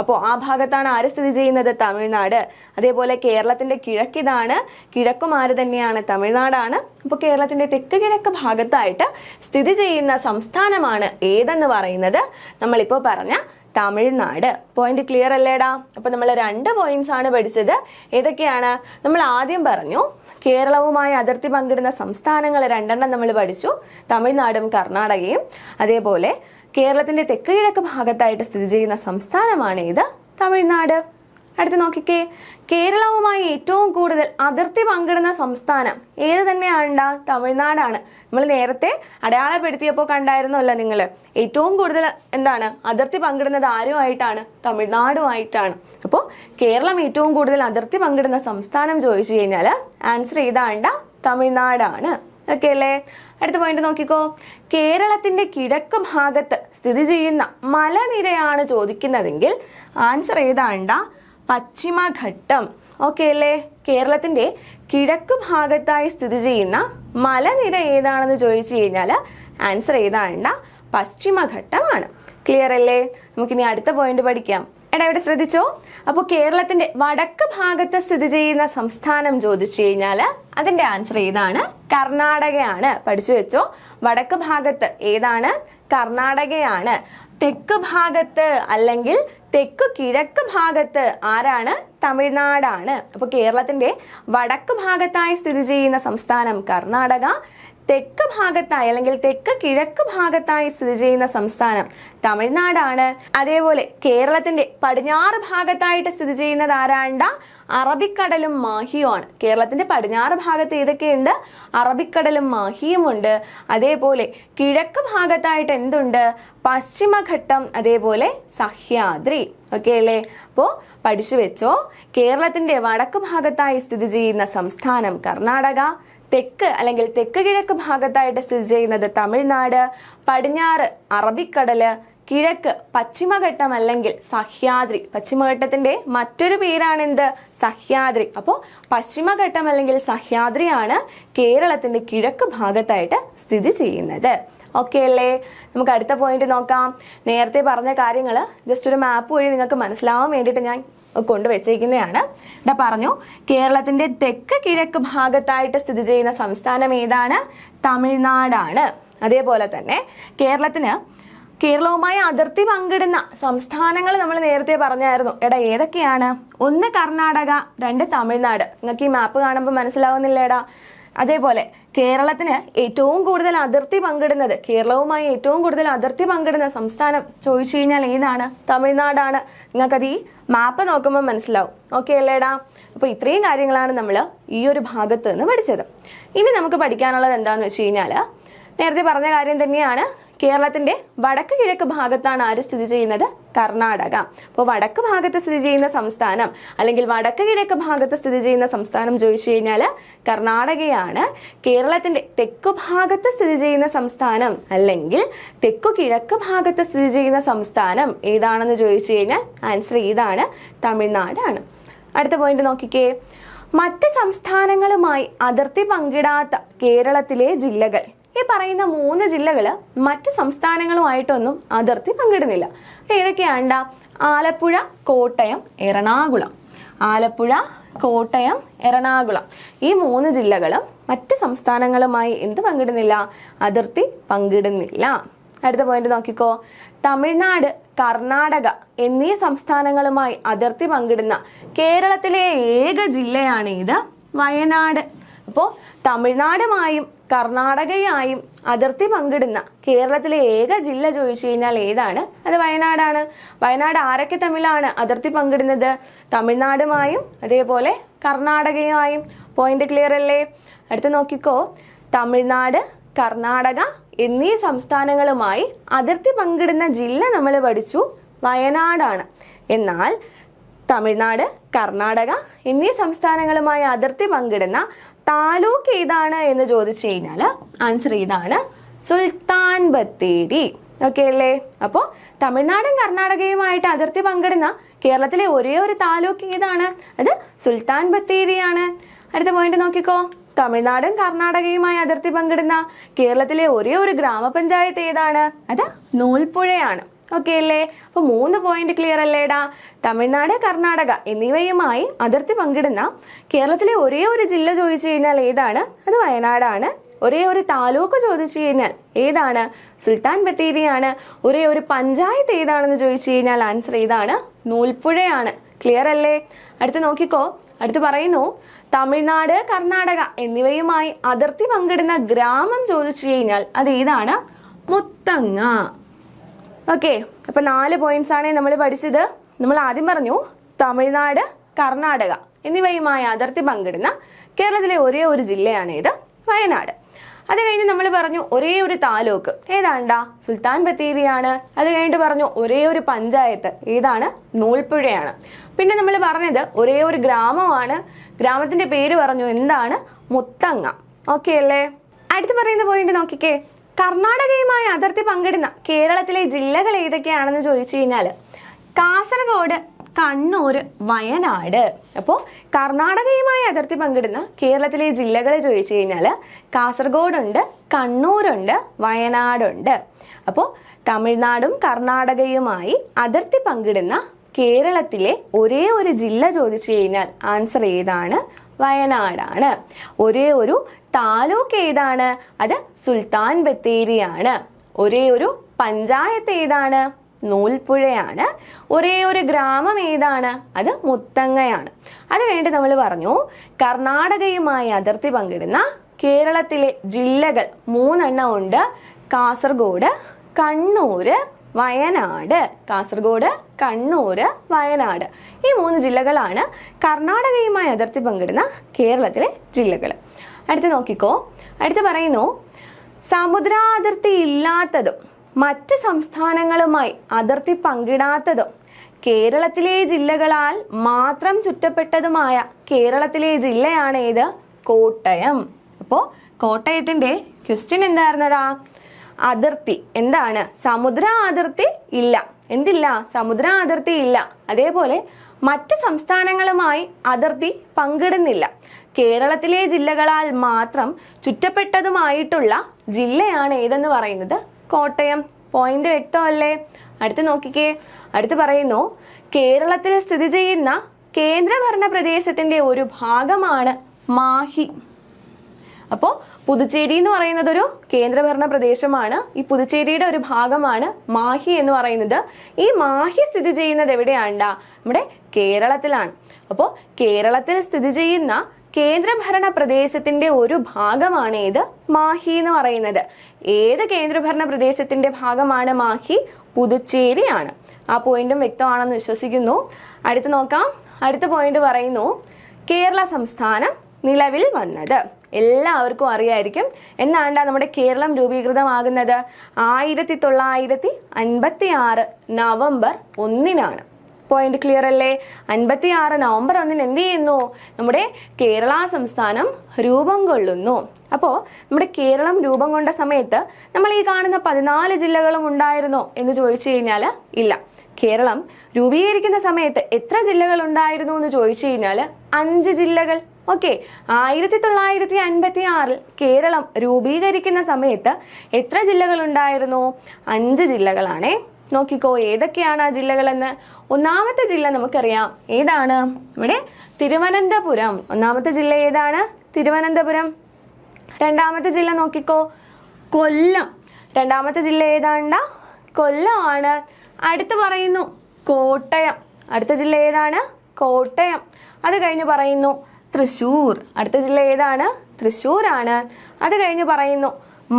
അപ്പോൾ ആ ഭാഗത്താണ് ആര് സ്ഥിതി ചെയ്യുന്നത്? തമിഴ്നാട്. അതേപോലെ കേരളത്തിന്റെ കിഴക്ക് ഇതാണ്. കിഴക്കും ആര് തന്നെയാണ്? തമിഴ്നാടാണ്. അപ്പോൾ കേരളത്തിന്റെ തെക്ക് കിഴക്ക് ഭാഗത്തായിട്ട് സ്ഥിതി ചെയ്യുന്ന സംസ്ഥാനമാണ് ഏതെന്ന് പറയുന്നത്? നമ്മളിപ്പോൾ പറഞ്ഞ തമിഴ്നാട്. പോയിന്റ് ക്ലിയർ അല്ലേടാ? അപ്പൊ നമ്മൾ 2 പോയിന്റ്സ് ആണ് പഠിച്ചത്. ഏതൊക്കെയാണ്? നമ്മൾ ആദ്യം പറഞ്ഞു കേരളവുമായി അതിർത്തി പങ്കിടുന്ന സംസ്ഥാനങ്ങൾ 2 നമ്മൾ പഠിച്ചു, തമിഴ്നാടും കർണാടകയും. അതേപോലെ കേരളത്തിന്റെ തെക്ക് കിഴക്ക് ഭാഗത്തായിട്ട് സ്ഥിതി ചെയ്യുന്ന സംസ്ഥാനമാണ് ഇത്? തമിഴ്നാട്. അടുത്ത് നോക്കിക്കേ, കേരളവുമായി ഏറ്റവും കൂടുതൽ അതിർത്തി പങ്കിടുന്ന സംസ്ഥാനം ഏത് തന്നെയാണ്ടാ? തമിഴ്നാടാണ്. നമ്മൾ നേരത്തെ അടയാളപ്പെടുത്തിയപ്പോൾ കണ്ടായിരുന്നല്ലോ നിങ്ങൾ, ഏറ്റവും കൂടുതൽ എന്താണ് അതിർത്തി പങ്കിടുന്നത് ആരുമായിട്ടാണ്? തമിഴ്നാടുമായിട്ടാണ്. അപ്പോൾ കേരളം ഏറ്റവും കൂടുതൽ അതിർത്തി പങ്കിടുന്ന സംസ്ഥാനം ചോദിച്ചു കഴിഞ്ഞാൽ ആൻസർ ഏതാണ്ടാ? തമിഴ്നാടാണ്. ഓക്കെ അല്ലേ? അടുത്ത പോയിന്റ് നോക്കിക്കോ, കേരളത്തിന്റെ കിഴക്ക് ഭാഗത്ത് സ്ഥിതി ചെയ്യുന്ന മലനിരയാണ് ചോദിക്കുന്നതെങ്കിൽ ആൻസർ ഏതാണ്ടാ? പശ്ചിമഘട്ടം. ഓക്കെ അല്ലേ? കേരളത്തിന്റെ കിഴക്ക് ഭാഗത്തായി സ്ഥിതി ചെയ്യുന്ന മലനിര ഏതാണെന്ന് ചോദിച്ചു കഴിഞ്ഞാൽ ആൻസർ ഏതാണ്ടാ? പശ്ചിമഘട്ടമാണ്. ക്ലിയർ അല്ലേ? നമുക്കിനി അടുത്ത പോയിന്റ് പഠിക്കാം. എടാ ഇവിടെ ശ്രദ്ധിച്ചോ, അപ്പോൾ കേരളത്തിന്റെ വടക്ക് ഭാഗത്ത് സ്ഥിതി ചെയ്യുന്ന സംസ്ഥാനം ചോദിച്ചു കഴിഞ്ഞാൽ അതിന്റെ ആൻസർ ഏതാണ്? കർണാടകയാണ്. പഠിച്ചു വെച്ചോ, വടക്ക് ഭാഗത്ത് ഏതാണ്? കർണാടകയാണ്. തെക്ക് ഭാഗത്ത് അല്ലെങ്കിൽ തെക്ക് കിഴക്ക് ഭാഗത്ത് ആരാണ്? തമിഴ്നാടാണ്. അപ്പോൾ കേരളത്തിന്റെ വടക്ക് ഭാഗത്തായി സ്ഥിതി ചെയ്യുന്ന സംസ്ഥാനം കർണാടക, തെക്ക് ഭാഗത്തായി അല്ലെങ്കിൽ തെക്ക് കിഴക്ക് ഭാഗത്തായി സ്ഥിതി ചെയ്യുന്ന സംസ്ഥാനം തമിഴ്നാടാണ്. അതേപോലെ കേരളത്തിന്റെ പടിഞ്ഞാറ് ഭാഗത്തായിട്ട് സ്ഥിതി ചെയ്യുന്നത് ആരാണ്ട? അറബിക്കടലും മാഹിയുമാണ്. കേരളത്തിന്റെ പടിഞ്ഞാറ് ഭാഗത്ത് ഏതൊക്കെയുണ്ട്? അറബിക്കടലും മാഹിയും ഉണ്ട്. അതേപോലെ കിഴക്ക് ഭാഗത്തായിട്ട് എന്തുണ്ട്? പശ്ചിമഘട്ടം, അതേപോലെ സഹ്യാദ്രി. ഓക്കെ അല്ലേ? അപ്പോൾ പഠിച്ചു വെച്ചോ, കേരളത്തിന്റെ വടക്ക് ഭാഗത്തായി സ്ഥിതി ചെയ്യുന്ന സംസ്ഥാനം കർണാടക, തെക്ക് അല്ലെങ്കിൽ തെക്ക് കിഴക്ക് ഭാഗത്തായിട്ട് സ്ഥിതി ചെയ്യുന്നത് തമിഴ്നാട്, പടിഞ്ഞാറ് അറബിക്കടല്, കിഴക്ക് പശ്ചിമഘട്ടം അല്ലെങ്കിൽ സഹ്യാദ്രി. പശ്ചിമഘട്ടത്തിന്റെ മറ്റൊരു പേരാണ് എന്ത്? സഹ്യാദ്രി. അപ്പോൾ പശ്ചിമഘട്ടം അല്ലെങ്കിൽ സഹ്യാദ്രിയാണ് കേരളത്തിന്റെ കിഴക്ക് ഭാഗത്തായിട്ട് സ്ഥിതി ചെയ്യുന്നത്. ഓക്കെ അല്ലേ? നമുക്ക് അടുത്ത പോയിന്റ് നോക്കാം. നേരത്തെ പറഞ്ഞ കാര്യങ്ങൾ ജസ്റ്റ് ഒരു മാപ്പ് വഴി നിങ്ങൾക്ക് മനസ്സിലാവാൻ വേണ്ടിയിട്ട് ഞാൻ കൊണ്ടുവച്ചിരിക്കുന്നതാണ്. ഇവിടെ പറഞ്ഞു കേരളത്തിന്റെ തെക്ക് കിഴക്ക് ഭാഗത്തായിട്ട് സ്ഥിതി ചെയ്യുന്ന സംസ്ഥാനം ഏതാണ്? തമിഴ്നാടാണ്. അതേപോലെ തന്നെ കേരളവുമായി അതിർത്തി പങ്കിടുന്ന സംസ്ഥാനങ്ങൾ നമ്മൾ നേരത്തെ പറഞ്ഞായിരുന്നു. ഏതൊക്കെയാണ്? 1 കർണാടക, 2 തമിഴ്നാട്. നിങ്ങൾക്ക് ഈ മാപ്പ് കാണുമ്പോൾ മനസ്സിലാവുന്നില്ലേടാ? അതേപോലെ കേരളത്തിന് ഏറ്റവും കൂടുതൽ അതിർത്തി പങ്കിടുന്നത്, കേരളവുമായി ഏറ്റവും കൂടുതൽ അതിർത്തി പങ്കിടുന്ന സംസ്ഥാനം ചോദിച്ചു കഴിഞ്ഞാൽ ഏതാണ്? തമിഴ്നാടാണ്. നിങ്ങൾക്കത് ഈ മാപ്പ് നോക്കുമ്പോൾ മനസ്സിലാവും. ഓക്കെ അല്ലേടാ? അപ്പോൾ ഇത്രയും കാര്യങ്ങളാണ് നമ്മൾ ഈ ഒരു ഭാഗത്ത് നിന്ന് പഠിച്ചത്. ഇനി നമുക്ക് പഠിക്കാനുള്ളത് എന്താണെന്ന് വെച്ച് കഴിഞ്ഞാൽ നേരത്തെ പറഞ്ഞ കാര്യം തന്നെയാണ്. കേരളത്തിന്റെ വടക്ക് കിഴക്ക് ഭാഗത്താണ് ആര് സ്ഥിതി ചെയ്യുന്നത്? കർണാടക. അപ്പോൾ വടക്ക് ഭാഗത്ത് സ്ഥിതി ചെയ്യുന്ന സംസ്ഥാനം അല്ലെങ്കിൽ വടക്ക് കിഴക്ക് ഭാഗത്ത് സ്ഥിതി ചെയ്യുന്ന സംസ്ഥാനം ചോദിച്ചു കഴിഞ്ഞാൽ കർണാടകയാണ്. കേരളത്തിന്റെ തെക്കു ഭാഗത്ത് സ്ഥിതി ചെയ്യുന്ന സംസ്ഥാനം അല്ലെങ്കിൽ തെക്കു കിഴക്ക് ഭാഗത്ത് സ്ഥിതി ചെയ്യുന്ന സംസ്ഥാനം ഏതാണെന്ന് ചോദിച്ചു കഴിഞ്ഞാൽ ആൻസർ ഇതാണ്, തമിഴ്നാടാണ്. അടുത്ത പോയിന്റ് നോക്കിക്കേ. മറ്റ് സംസ്ഥാനങ്ങളുമായി അതിർത്തി പങ്കിടാത്ത കേരളത്തിലെ ജില്ലകൾ. ഈ പറയുന്ന 3 ജില്ലകൾ മറ്റ് സംസ്ഥാനങ്ങളുമായിട്ടൊന്നും അതിർത്തി പങ്കിടുന്നില്ല. ഏതൊക്കെയാണ്ട? ആലപ്പുഴ, കോട്ടയം, എറണാകുളം. ആലപ്പുഴ, കോട്ടയം, എറണാകുളം. ഈ 3 ജില്ലകളും മറ്റ് സംസ്ഥാനങ്ങളുമായി എന്ത് പങ്കിടുന്നില്ല? അതിർത്തി പങ്കിടുന്നില്ല. അടുത്ത പോയിന്റ് നോക്കിക്കോ. തമിഴ്നാട്, കർണാടക എന്നീ സംസ്ഥാനങ്ങളുമായി അതിർത്തി പങ്കിടുന്ന കേരളത്തിലെ ഏക ജില്ലയാണ് ഇത്? വയനാട്. അപ്പോൾ തമിഴ്നാടുമായും കർണാടകയായും അതിർത്തി പങ്കിടുന്ന കേരളത്തിലെ ഏക ജില്ല ചോദിച്ചു കഴിഞ്ഞാൽ ഏതാണ്? അത് വയനാടാണ്. വയനാട് ആരൊക്കെ തമ്മിലാണ് അതിർത്തി പങ്കിടുന്നത്? തമിഴ്നാടുമായും അതേപോലെ കർണാടകയുമായും. പോയിന്റ് ക്ലിയർ അല്ലേ? അടുത്ത് നോക്കിക്കോ. തമിഴ്നാട്, കർണാടക എന്നീ സംസ്ഥാനങ്ങളുമായി അതിർത്തി പങ്കിടുന്ന ജില്ല നമ്മൾ പഠിച്ചു, വയനാടാണ്. എന്നാൽ തമിഴ്നാട്, കർണാടക എന്നീ സംസ്ഥാനങ്ങളുമായി അതിർത്തി പങ്കിടുന്ന താലൂക്ക് ഏതാണ് എന്ന് ചോദിച്ചു കഴിഞ്ഞാൽ ആൻസർ ഇതാണ്, സുൽത്താൻ ബത്തേരി. ഓക്കെ അല്ലേ? അപ്പോൾ തമിഴ്നാടും കർണാടകയുമായിട്ട് അതിർത്തി പങ്കിടുന്ന കേരളത്തിലെ ഒരേ ഒരു താലൂക്ക് ഏതാണ്? അത് സുൽത്താൻ ബത്തേരിയാണ്. അടുത്ത പോയിന്റ് നോക്കിക്കോ. തമിഴ്നാടും കർണാടകയുമായി അതിർത്തി പങ്കിടുന്ന കേരളത്തിലെ ഒരേ ഒരു ഗ്രാമപഞ്ചായത്ത് ഏതാണ്? അത് നൂൽപ്പുഴയാണ്. ഓക്കെ അല്ലേ? അപ്പോൾ 3 പോയിന്റ് ക്ലിയർ അല്ലേടാ? തമിഴ്നാട്, കർണാടക എന്നിവയുമായി അതിർത്തി പങ്കിടുന്ന കേരളത്തിലെ ഒരേ ഒരു ജില്ല ചോദിച്ചു കഴിഞ്ഞാൽ ഏതാണ്? അത് വയനാടാണ്. ഒരേ ഒരു താലൂക്ക് ചോദിച്ചു കഴിഞ്ഞാൽ ഏതാണ്? സുൽത്താൻ ബത്തേരിയാണ്. ഒരേ ഒരു പഞ്ചായത്ത് ഏതാണെന്ന് ചോദിച്ചു കഴിഞ്ഞാൽ ആൻസർ ഏതാണ്? നൂൽപ്പുഴയാണ്. ക്ലിയർ അല്ലേ? അടുത്ത് നോക്കിക്കോ. അടുത്ത് പറയുന്നു തമിഴ്നാട്, കർണാടക എന്നിവയുമായി അതിർത്തി പങ്കിടുന്ന ഗ്രാമം ചോദിച്ചു കഴിഞ്ഞാൽ അത് ഏതാണ്? മുത്തങ്ങ. ഓക്കെ, അപ്പോൾ 4 പോയിന്റ്സ് ആണ് നമ്മൾ പഠിച്ചത്. നമ്മൾ ആദ്യം പറഞ്ഞു തമിഴ്നാട്, കർണാടക എന്നിവയുമായി അതിർത്തി പങ്കിടുന്ന കേരളത്തിലെ ഒരേ ഒരു ജില്ലയാണ് ഇത്? വയനാട്. അത് കഴിഞ്ഞ് നമ്മൾ പറഞ്ഞു ഒരേ ഒരു താലൂക്ക് ഏതാണ്ടാ? സുൽത്താൻ ബത്തേരിയാണ്. അത് കഴിഞ്ഞിട്ട് പറഞ്ഞു ഒരേ ഒരു പഞ്ചായത്ത് ഏതാണ്? നൂൽപ്പുഴയാണ്. പിന്നെ നമ്മൾ പറഞ്ഞത് ഒരേ ഒരു ഗ്രാമമാണ്. ഗ്രാമത്തിന്റെ പേര് പറഞ്ഞു, എന്താണ്? മുത്തങ്ങ. ഓക്കെ അല്ലേ? അടുത്ത് പറയുന്ന പോയിന്റ് നോക്കിക്കേ. കർണാടകയുമായി അതിർത്തി പങ്കിടുന്ന കേരളത്തിലെ ജില്ലകൾ ഏതൊക്കെയാണെന്ന് ചോദിച്ചു കഴിഞ്ഞാൽ കാസർഗോഡ്, കണ്ണൂർ, വയനാട്. അപ്പോൾ കർണാടകയുമായി അതിർത്തി പങ്കിടുന്ന കേരളത്തിലെ ജില്ലകൾ ചോദിച്ചു കഴിഞ്ഞാൽ കാസർഗോഡുണ്ട്, കണ്ണൂരുണ്ട്, വയനാടുണ്ട്. അപ്പോൾ തമിഴ്നാടും കർണാടകയുമായി അതിർത്തി പങ്കിടുന്ന കേരളത്തിലെ ഒരേ ഒരു ജില്ല ചോദിച്ചു കഴിഞ്ഞാൽ ആൻസർ ഏതാണ്? വയനാടാണ്. ഒരേ ഒരു താലൂക്ക് ഏതാണ്? അത് സുൽത്താൻ ബത്തേരിയാണ്. ഒരേ ഒരു പഞ്ചായത്ത് ഏതാണ്? നൂൽപ്പുഴയാണ്. ഒരേ ഒരു ഗ്രാമം ഏതാണ്? അത് മുത്തങ്ങയാണ്. അത് കഴിഞ്ഞിട്ട് നമ്മൾ പറഞ്ഞു കർണാടകയുമായി അതിർത്തി പങ്കിടുന്ന കേരളത്തിലെ ജില്ലകൾ 3 എണ്ണം ഉണ്ട്. കാസർഗോഡ്, കണ്ണൂര്, വയനാട്. കാസർഗോഡ്, കണ്ണൂര്, വയനാട്. ഈ 3 ജില്ലകളാണ് കർണാടകയുമായി അതിർത്തി പങ്കിടുന്ന കേരളത്തിലെ ജില്ലകൾ. അടുത്ത് നോക്കിക്കോ. അടുത്ത് പറയുന്നു സമുദ്രാതിർത്തി ഇല്ലാത്തതും മറ്റ് സംസ്ഥാനങ്ങളുമായി അതിർത്തി പങ്കിടാത്തതും കേരളത്തിലെ ജില്ലകളാൽ മാത്രം ചുറ്റപ്പെട്ടതുമായ കേരളത്തിലെ ജില്ലയാണ് ഏത്? കോട്ടയം. അപ്പോൾ കോട്ടയത്തിന്റെ ക്വസ്റ്റ്യൻ എന്തായിരുന്നടാ? അതിർത്തി എന്താണ്? സമുദ്ര അതിർത്തി ഇല്ല. എന്തില്ല? സമുദ്ര അതിർത്തി ഇല്ല. അതേപോലെ മറ്റ് സംസ്ഥാനങ്ങളുമായി അതിർത്തി പങ്കിടുന്നില്ല. കേരളത്തിലെ ജില്ലകളാൽ മാത്രം ചുറ്റപ്പെട്ടതുമായിട്ടുള്ള ജില്ലയാണ് ഏതെന്ന് പറയുന്നത്? കോട്ടയം. പോയിന്റ് വ്യക്തമല്ലേ? അടുത്ത് നോക്കിക്കേ, അടുത്ത് പറയുന്നു കേരളത്തിൽ സ്ഥിതി ചെയ്യുന്ന കേന്ദ്രഭരണ പ്രദേശത്തിന്റെ ഒരു ഭാഗമാണ് മാഹി. അപ്പോൾ പുതുച്ചേരി എന്ന് പറയുന്നത് ഒരു കേന്ദ്രഭരണ പ്രദേശമാണ്. ഈ പുതുച്ചേരിയുടെ ഒരു ഭാഗമാണ് മാഹി എന്ന് പറയുന്നത്. ഈ മാഹി സ്ഥിതി ചെയ്യുന്നത് എവിടെയാണ്ടാ? നമ്മുടെ കേരളത്തിലാണ്. അപ്പോൾ കേരളത്തിൽ സ്ഥിതി ചെയ്യുന്ന കേന്ദ്രഭരണ പ്രദേശത്തിന്റെ ഒരു ഭാഗമാണ് ഏത്? മാഹി എന്ന് പറയുന്നത്. ഏത് കേന്ദ്രഭരണ പ്രദേശത്തിന്റെ ഭാഗമാണ് മാഹി? പുതുച്ചേരിയാണ്. ആ പോയിന്റും വ്യക്തമാണെന്ന് വിശ്വസിക്കുന്നു. അടുത്ത് നോക്കാം. അടുത്ത പോയിന്റ് പറയുന്നു കേരള സംസ്ഥാനം നിലവിൽ വന്നത്. എല്ലാവർക്കും അറിയായിരിക്കും. എന്നാണ്ടാ നമ്മുടെ കേരളം രൂപീകൃതമാകുന്നത്? 1956 നവംബർ 1-നാണ്. പോയിന്റ് ക്ലിയർ അല്ലേ? 56 നവംബർ 1-ന് എന്ത് ചെയ്യുന്നു? നമ്മുടെ കേരള സംസ്ഥാനം രൂപം കൊള്ളുന്നു. അപ്പോൾ നമ്മുടെ കേരളം രൂപം കൊണ്ട സമയത്ത് നമ്മൾ ഈ കാണുന്ന 14 ജില്ലകളും ഉണ്ടായിരുന്നോ എന്ന് ചോദിച്ചു കഴിഞ്ഞാൽ ഇല്ല. കേരളം രൂപീകരിക്കുന്ന സമയത്ത് എത്ര ജില്ലകൾ ഉണ്ടായിരുന്നു എന്ന് ചോദിച്ചു കഴിഞ്ഞാൽ 5 ജില്ലകൾ. ഓക്കെ, 1956 കേരളം രൂപീകരിക്കുന്ന സമയത്ത് എത്ര ജില്ലകൾ ഉണ്ടായിരുന്നു? 5 ജില്ലകളാണേ. നോക്കിക്കോ ഏതൊക്കെയാണ് ആ ജില്ലകളെന്ന്. ഒന്നാമത്തെ ജില്ല നമുക്കറിയാം, ഏതാണ്? ഇവിടെ തിരുവനന്തപുരം. ഒന്നാമത്തെ ജില്ല ഏതാണ്? തിരുവനന്തപുരം. രണ്ടാമത്തെ ജില്ല നോക്കിക്കോ, കൊല്ലം. രണ്ടാമത്തെ ജില്ല ഏതാണ്ടാ? കൊല്ലമാണ്. അടുത്ത് പറയുന്നു കോട്ടയം. അടുത്ത ജില്ല ഏതാണ്? കോട്ടയം. അത് കഴിഞ്ഞ് പറയുന്നു തൃശ്ശൂർ. അടുത്ത ജില്ല ഏതാണ്? തൃശ്ശൂരാണ്. അത് കഴിഞ്ഞ് പറയുന്നു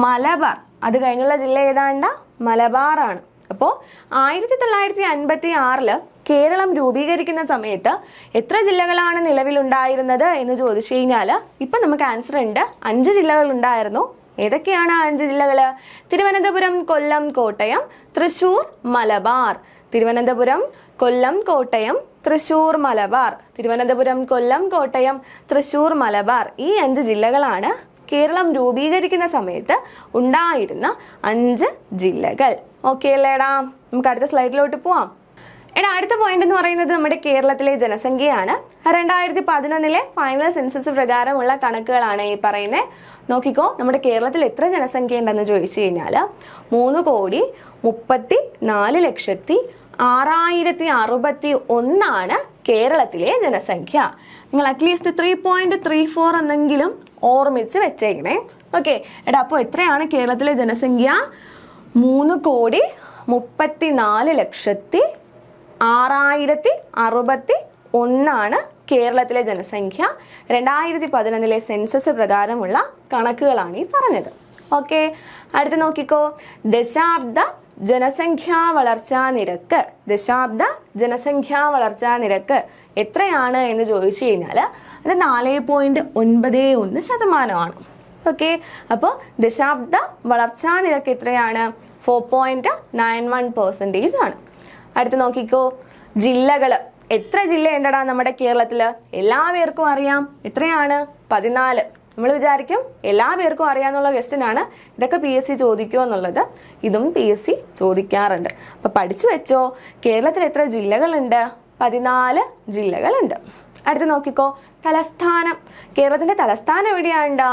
മലബാർ. അത് കഴിഞ്ഞുള്ള ജില്ല ഏതാണ്ടാ? മലബാറാണ്. അപ്പോൾ 1956 കേരളം രൂപീകരിക്കുന്ന സമയത്ത് എത്ര ജില്ലകളാണ് നിലവിലുണ്ടായിരുന്നത് എന്ന് ചോദിച്ചു കഴിഞ്ഞാൽ ഇപ്പം നമുക്ക് ആൻസർ ഉണ്ട്. 5 ജില്ലകൾ ഉണ്ടായിരുന്നു. ഏതൊക്കെയാണ് 5 ജില്ലകൾ? തിരുവനന്തപുരം, കൊല്ലം, കോട്ടയം, തൃശ്ശൂർ, മലബാർ. തിരുവനന്തപുരം, കൊല്ലം, കോട്ടയം, തൃശ്ശൂർ, മലബാർ. തിരുവനന്തപുരം, കൊല്ലം, കോട്ടയം, തൃശ്ശൂർ, മലബാർ. ഈ 5 ജില്ലകളാണ് കേരളം രൂപീകരിക്കുന്ന സമയത്ത് ഉണ്ടായിരുന്ന 5 ജില്ലകൾ. ഓക്കെ അല്ലേടാ? നമുക്ക് അടുത്ത സ്ലൈഡിലോട്ട് പോവാം. എടാ, അടുത്ത പോയിന്റ് എന്ന് പറയുന്നത് നമ്മുടെ കേരളത്തിലെ ജനസംഖ്യയാണ്. 2011 ഫൈനൽ സെൻസസ് പ്രകാരമുള്ള കണക്കുകളാണ് ഈ പറയുന്നത്. നോക്കിക്കോ, നമ്മുടെ കേരളത്തിൽ എത്ര ജനസംഖ്യ ഉണ്ടെന്ന് ചോദിച്ചു കഴിഞ്ഞാൽ 3,34,661 കേരളത്തിലെ ജനസംഖ്യ. നിങ്ങൾ അറ്റ്ലീസ്റ്റ് 3.34 എന്നെങ്കിലും ഓർമ്മിച്ച് വെച്ചേക്കണേ. ഓക്കെ എടാ, അപ്പോൾ എത്രയാണ് കേരളത്തിലെ ജനസംഖ്യ? 3,34,661 കേരളത്തിലെ ജനസംഖ്യ. 2011 സെൻസസ് പ്രകാരമുള്ള കണക്കുകളാണ് ഈ പറഞ്ഞത്. ഓക്കെ, അടുത്ത് നോക്കിക്കോ, ദശാബ്ദ ജനസംഖ്യാ വളർച്ചാ നിരക്ക്. ദശാബ്ദ ജനസംഖ്യാ വളർച്ചാ നിരക്ക് എത്രയാണ് എന്ന് ചോദിച്ചു കഴിഞ്ഞാൽ അത് 4.91%. ഓക്കെ, അപ്പോൾ ദശാബ്ദ വളർച്ചാ നിരക്ക് എത്രയാണ്? 4.91% ആണ്. അടുത്ത് നോക്കിക്കോ, ജില്ലകൾ. എത്ര ജില്ല ഉണ്ടടാ നമ്മുടെ കേരളത്തിൽ? എല്ലാവർക്കും അറിയാം. എത്രയാണ്? 14. നമ്മൾ വിചാരിക്കും എല്ലാ പേർക്കും അറിയാമെന്നുള്ള ക്വസ്റ്റ്യൻ ആണ്, ഇതൊക്കെ PSC ചോദിക്കുമോ എന്നുള്ളത്. ഇതും PSC ചോദിക്കാറുണ്ട്. അപ്പം പഠിച്ചു വെച്ചോ, കേരളത്തിൽ എത്ര ജില്ലകളുണ്ട്? 14 ജില്ലകളുണ്ട്. അടുത്ത് നോക്കിക്കോ, തലസ്ഥാനം. കേരളത്തിന്റെ തലസ്ഥാനം എവിടെയാണ്ടാ?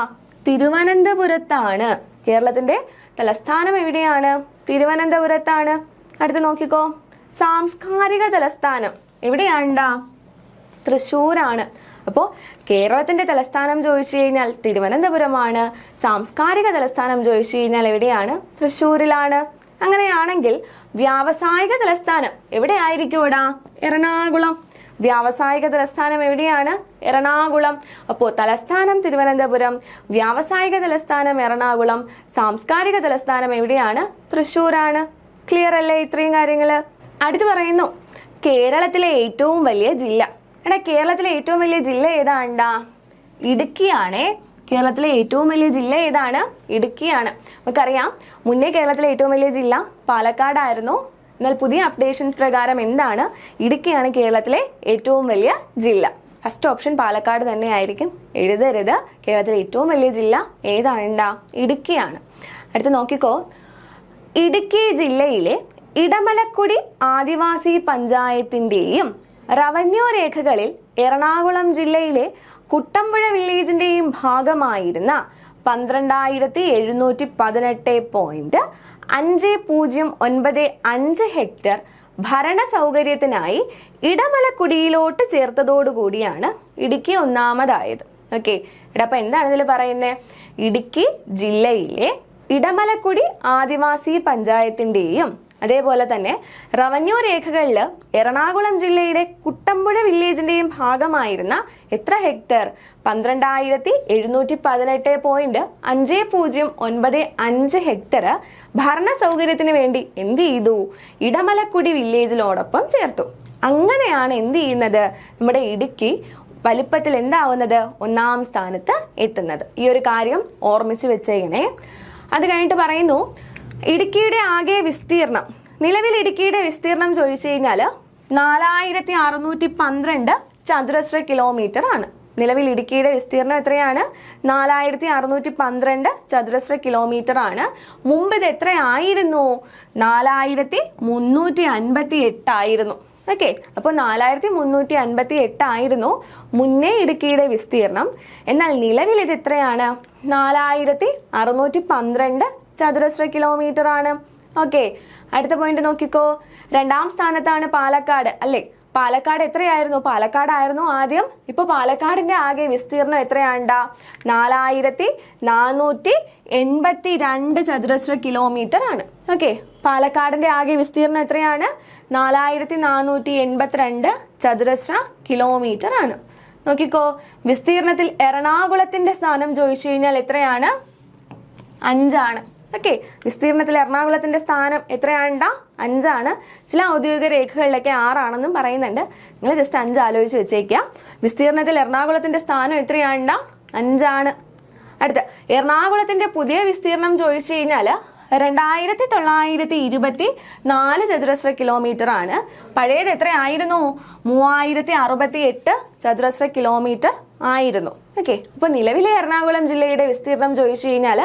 തിരുവനന്തപുരത്താണ്. കേരളത്തിന്റെ തലസ്ഥാനം എവിടെയാണ്? തിരുവനന്തപുരത്താണ്. അടുത്ത് നോക്കിക്കോ, സാംസ്കാരിക തലസ്ഥാനം എവിടെയാണ്ടാ? തൃശ്ശൂരാണ്. അപ്പോൾ കേരളത്തിന്റെ തലസ്ഥാനം ചോദിച്ചു കഴിഞ്ഞാൽ തിരുവനന്തപുരമാണ്. സാംസ്കാരിക തലസ്ഥാനം ചോദിച്ചു കഴിഞ്ഞാൽ എവിടെയാണ്? തൃശ്ശൂരിലാണ്. അങ്ങനെയാണെങ്കിൽ വ്യാവസായിക തലസ്ഥാനം എവിടെയായിരിക്കും? ഇവിടെ എറണാകുളം. വ്യാവസായിക തലസ്ഥാനം എവിടെയാണ്? എറണാകുളം. അപ്പോൾ തലസ്ഥാനം തിരുവനന്തപുരം, വ്യാവസായിക തലസ്ഥാനം എറണാകുളം, സാംസ്കാരിക തലസ്ഥാനം എവിടെയാണ്? തൃശ്ശൂരാണ്. ക്ലിയർ അല്ലേ ഇത്രയും കാര്യങ്ങൾ? അടുത്ത് പറയുന്നു കേരളത്തിലെ ഏറ്റവും വലിയ ജില്ല. എടാ, കേരളത്തിലെ ഏറ്റവും വലിയ ജില്ല ഏതാണ്ടാ? ഇടുക്കിയാണേ. കേരളത്തിലെ ഏറ്റവും വലിയ ജില്ല ഏതാണ്? ഇടുക്കിയാണ്. നമുക്കറിയാം മുന്നേ കേരളത്തിലെ ഏറ്റവും വലിയ ജില്ല പാലക്കാടായിരുന്നു. എന്നാൽ പുതിയ അപ്ഡേഷൻ പ്രകാരം എന്താണ്? ഇടുക്കിയാണ് കേരളത്തിലെ ഏറ്റവും വലിയ ജില്ല. ഫസ്റ്റ് ഓപ്ഷൻ പാലക്കാട് തന്നെ ആയിരിക്കും, എഴുതരുത്. കേരളത്തിലെ ഏറ്റവും വലിയ ജില്ല ഏതാണ്ടാ? ഇടുക്കിയാണ്. അടുത്ത് നോക്കിക്കോ, ഇടുക്കി ജില്ലയിലെ ഇടമലക്കുടി ആദിവാസി പഞ്ചായത്തിൻ്റെയും റവന്യൂ രേഖകളിൽ എറണാകുളം ജില്ലയിലെ കുട്ടമ്പുഴ വില്ലേജിൻ്റെയും ഭാഗമായിരുന്ന 12,718.505 ഹെക്ടർ ഭരണ സൗകര്യത്തിനായി ഇടമലക്കുടിയിലോട്ട് ചേർത്തതോടുകൂടിയാണ് ഇടുക്കി ഒന്നാമതായത്. ഓക്കെ, എടാ അപ്പൊ എന്താണ് ഇതിൽ പറയുന്നത്? ഇടുക്കി ജില്ലയിലെ ഇടമലക്കുടി ആദിവാസി പഞ്ചായത്തിന്റെയും അതേപോലെ തന്നെ റവന്യൂ രേഖകളിൽ എറണാകുളം ജില്ലയുടെ കുട്ടമ്പുഴ വില്ലേജിന്റെയും ഭാഗമായിരുന്ന എത്ര ഹെക്ടർ? 12,718.505 ഹെക്ടർ ഭരണ സൗകര്യത്തിന് വേണ്ടി എന്ത് ചെയ്തു? ഇടമലക്കുടി വില്ലേജിനോടൊപ്പം ചേർത്തു. അങ്ങനെയാണ് എന്ത് ചെയ്യുന്നത്? നമ്മുടെ ഇടുക്കി വലിപ്പത്തിൽ എന്താവുന്നത്? ഒന്നാം സ്ഥാനത്ത് എത്തുന്നത്. ഈ ഒരു കാര്യം ഓർമ്മിച്ച് വെച്ചേക്കണേ. അത് കഴിഞ്ഞിട്ട് പറയുന്നു, ഇടുക്കിയുടെ ആകെ വിസ്തീർണം. നിലവിൽ ഇടുക്കിയുടെ വിസ്തീർണം ചോദിച്ചു കഴിഞ്ഞാൽ 4,612 ചതുരശ്ര കിലോമീറ്റർ ആണ്. നിലവിൽ ഇടുക്കിയുടെ വിസ്തീർണം എത്രയാണ്? 4,612 ചതുരശ്ര കിലോമീറ്റർ ആണ്. മുമ്പ് ഇത് എത്രയായിരുന്നു? 4,358 ആയിരുന്നു. ഓക്കെ, അപ്പോൾ 4,358 ആയിരുന്നു മുന്നേ ഇടുക്കിയുടെ വിസ്തീർണം. എന്നാൽ നിലവിൽ ഇത് എത്രയാണ്? 4,612 ചതുരശ്ര കിലോമീറ്റർ ആണ്. ഓക്കെ, അടുത്ത പോയിന്റ് നോക്കിക്കോ. രണ്ടാം സ്ഥാനത്താണ് പാലക്കാട്, അല്ലേ? പാലക്കാട് എത്രയായിരുന്നു? പാലക്കാടായിരുന്നു ആദ്യം. ഇപ്പൊ പാലക്കാടിന്റെ ആകെ വിസ്തീർണം എത്രയാണ്ടാ? 4,482 ചതുരശ്ര കിലോമീറ്റർ ആണ്. ഓക്കെ, പാലക്കാടിന്റെ ആകെ വിസ്തീർണം എത്രയാണ്? 4,482 ചതുരശ്ര കിലോമീറ്റർ ആണ്. നോക്കിക്കോ, വിസ്തീർണത്തിൽ എറണാകുളത്തിന്റെ സ്ഥാനം ചോദിച്ചു കഴിഞ്ഞാൽ എത്രയാണ്? 5 ആണ്. ഓക്കെ, വിസ്തീർണത്തിൽ എറണാകുളത്തിന്റെ സ്ഥാനം എത്രയാണ്ടാ? 5 ആണ്. ചില ഔദ്യോഗിക രേഖകളിലൊക്കെ 6 ആണെന്നും പറയുന്നുണ്ട്. നിങ്ങൾ ജസ്റ്റ് 5 ആലോചിച്ച് വെച്ചേക്കുക. വിസ്തീർണത്തിൽ എറണാകുളത്തിന്റെ സ്ഥാനം എത്രയാണ്ടാ? 5 ആണ്. അടുത്ത എറണാകുളത്തിന്റെ പുതിയ വിസ്തീർണം ചോദിച്ചു കഴിഞ്ഞാൽ 2,924 ചതുരശ്ര കിലോമീറ്റർ ആണ്. പഴയത് എത്രയായിരുന്നു? 3,068 ചതുരശ്ര കിലോമീറ്റർ ആയിരുന്നു. ഓക്കെ, അപ്പൊ നിലവിലെ എറണാകുളം ജില്ലയുടെ വിസ്തീർണം ചോദിച്ചു കഴിഞ്ഞാൽ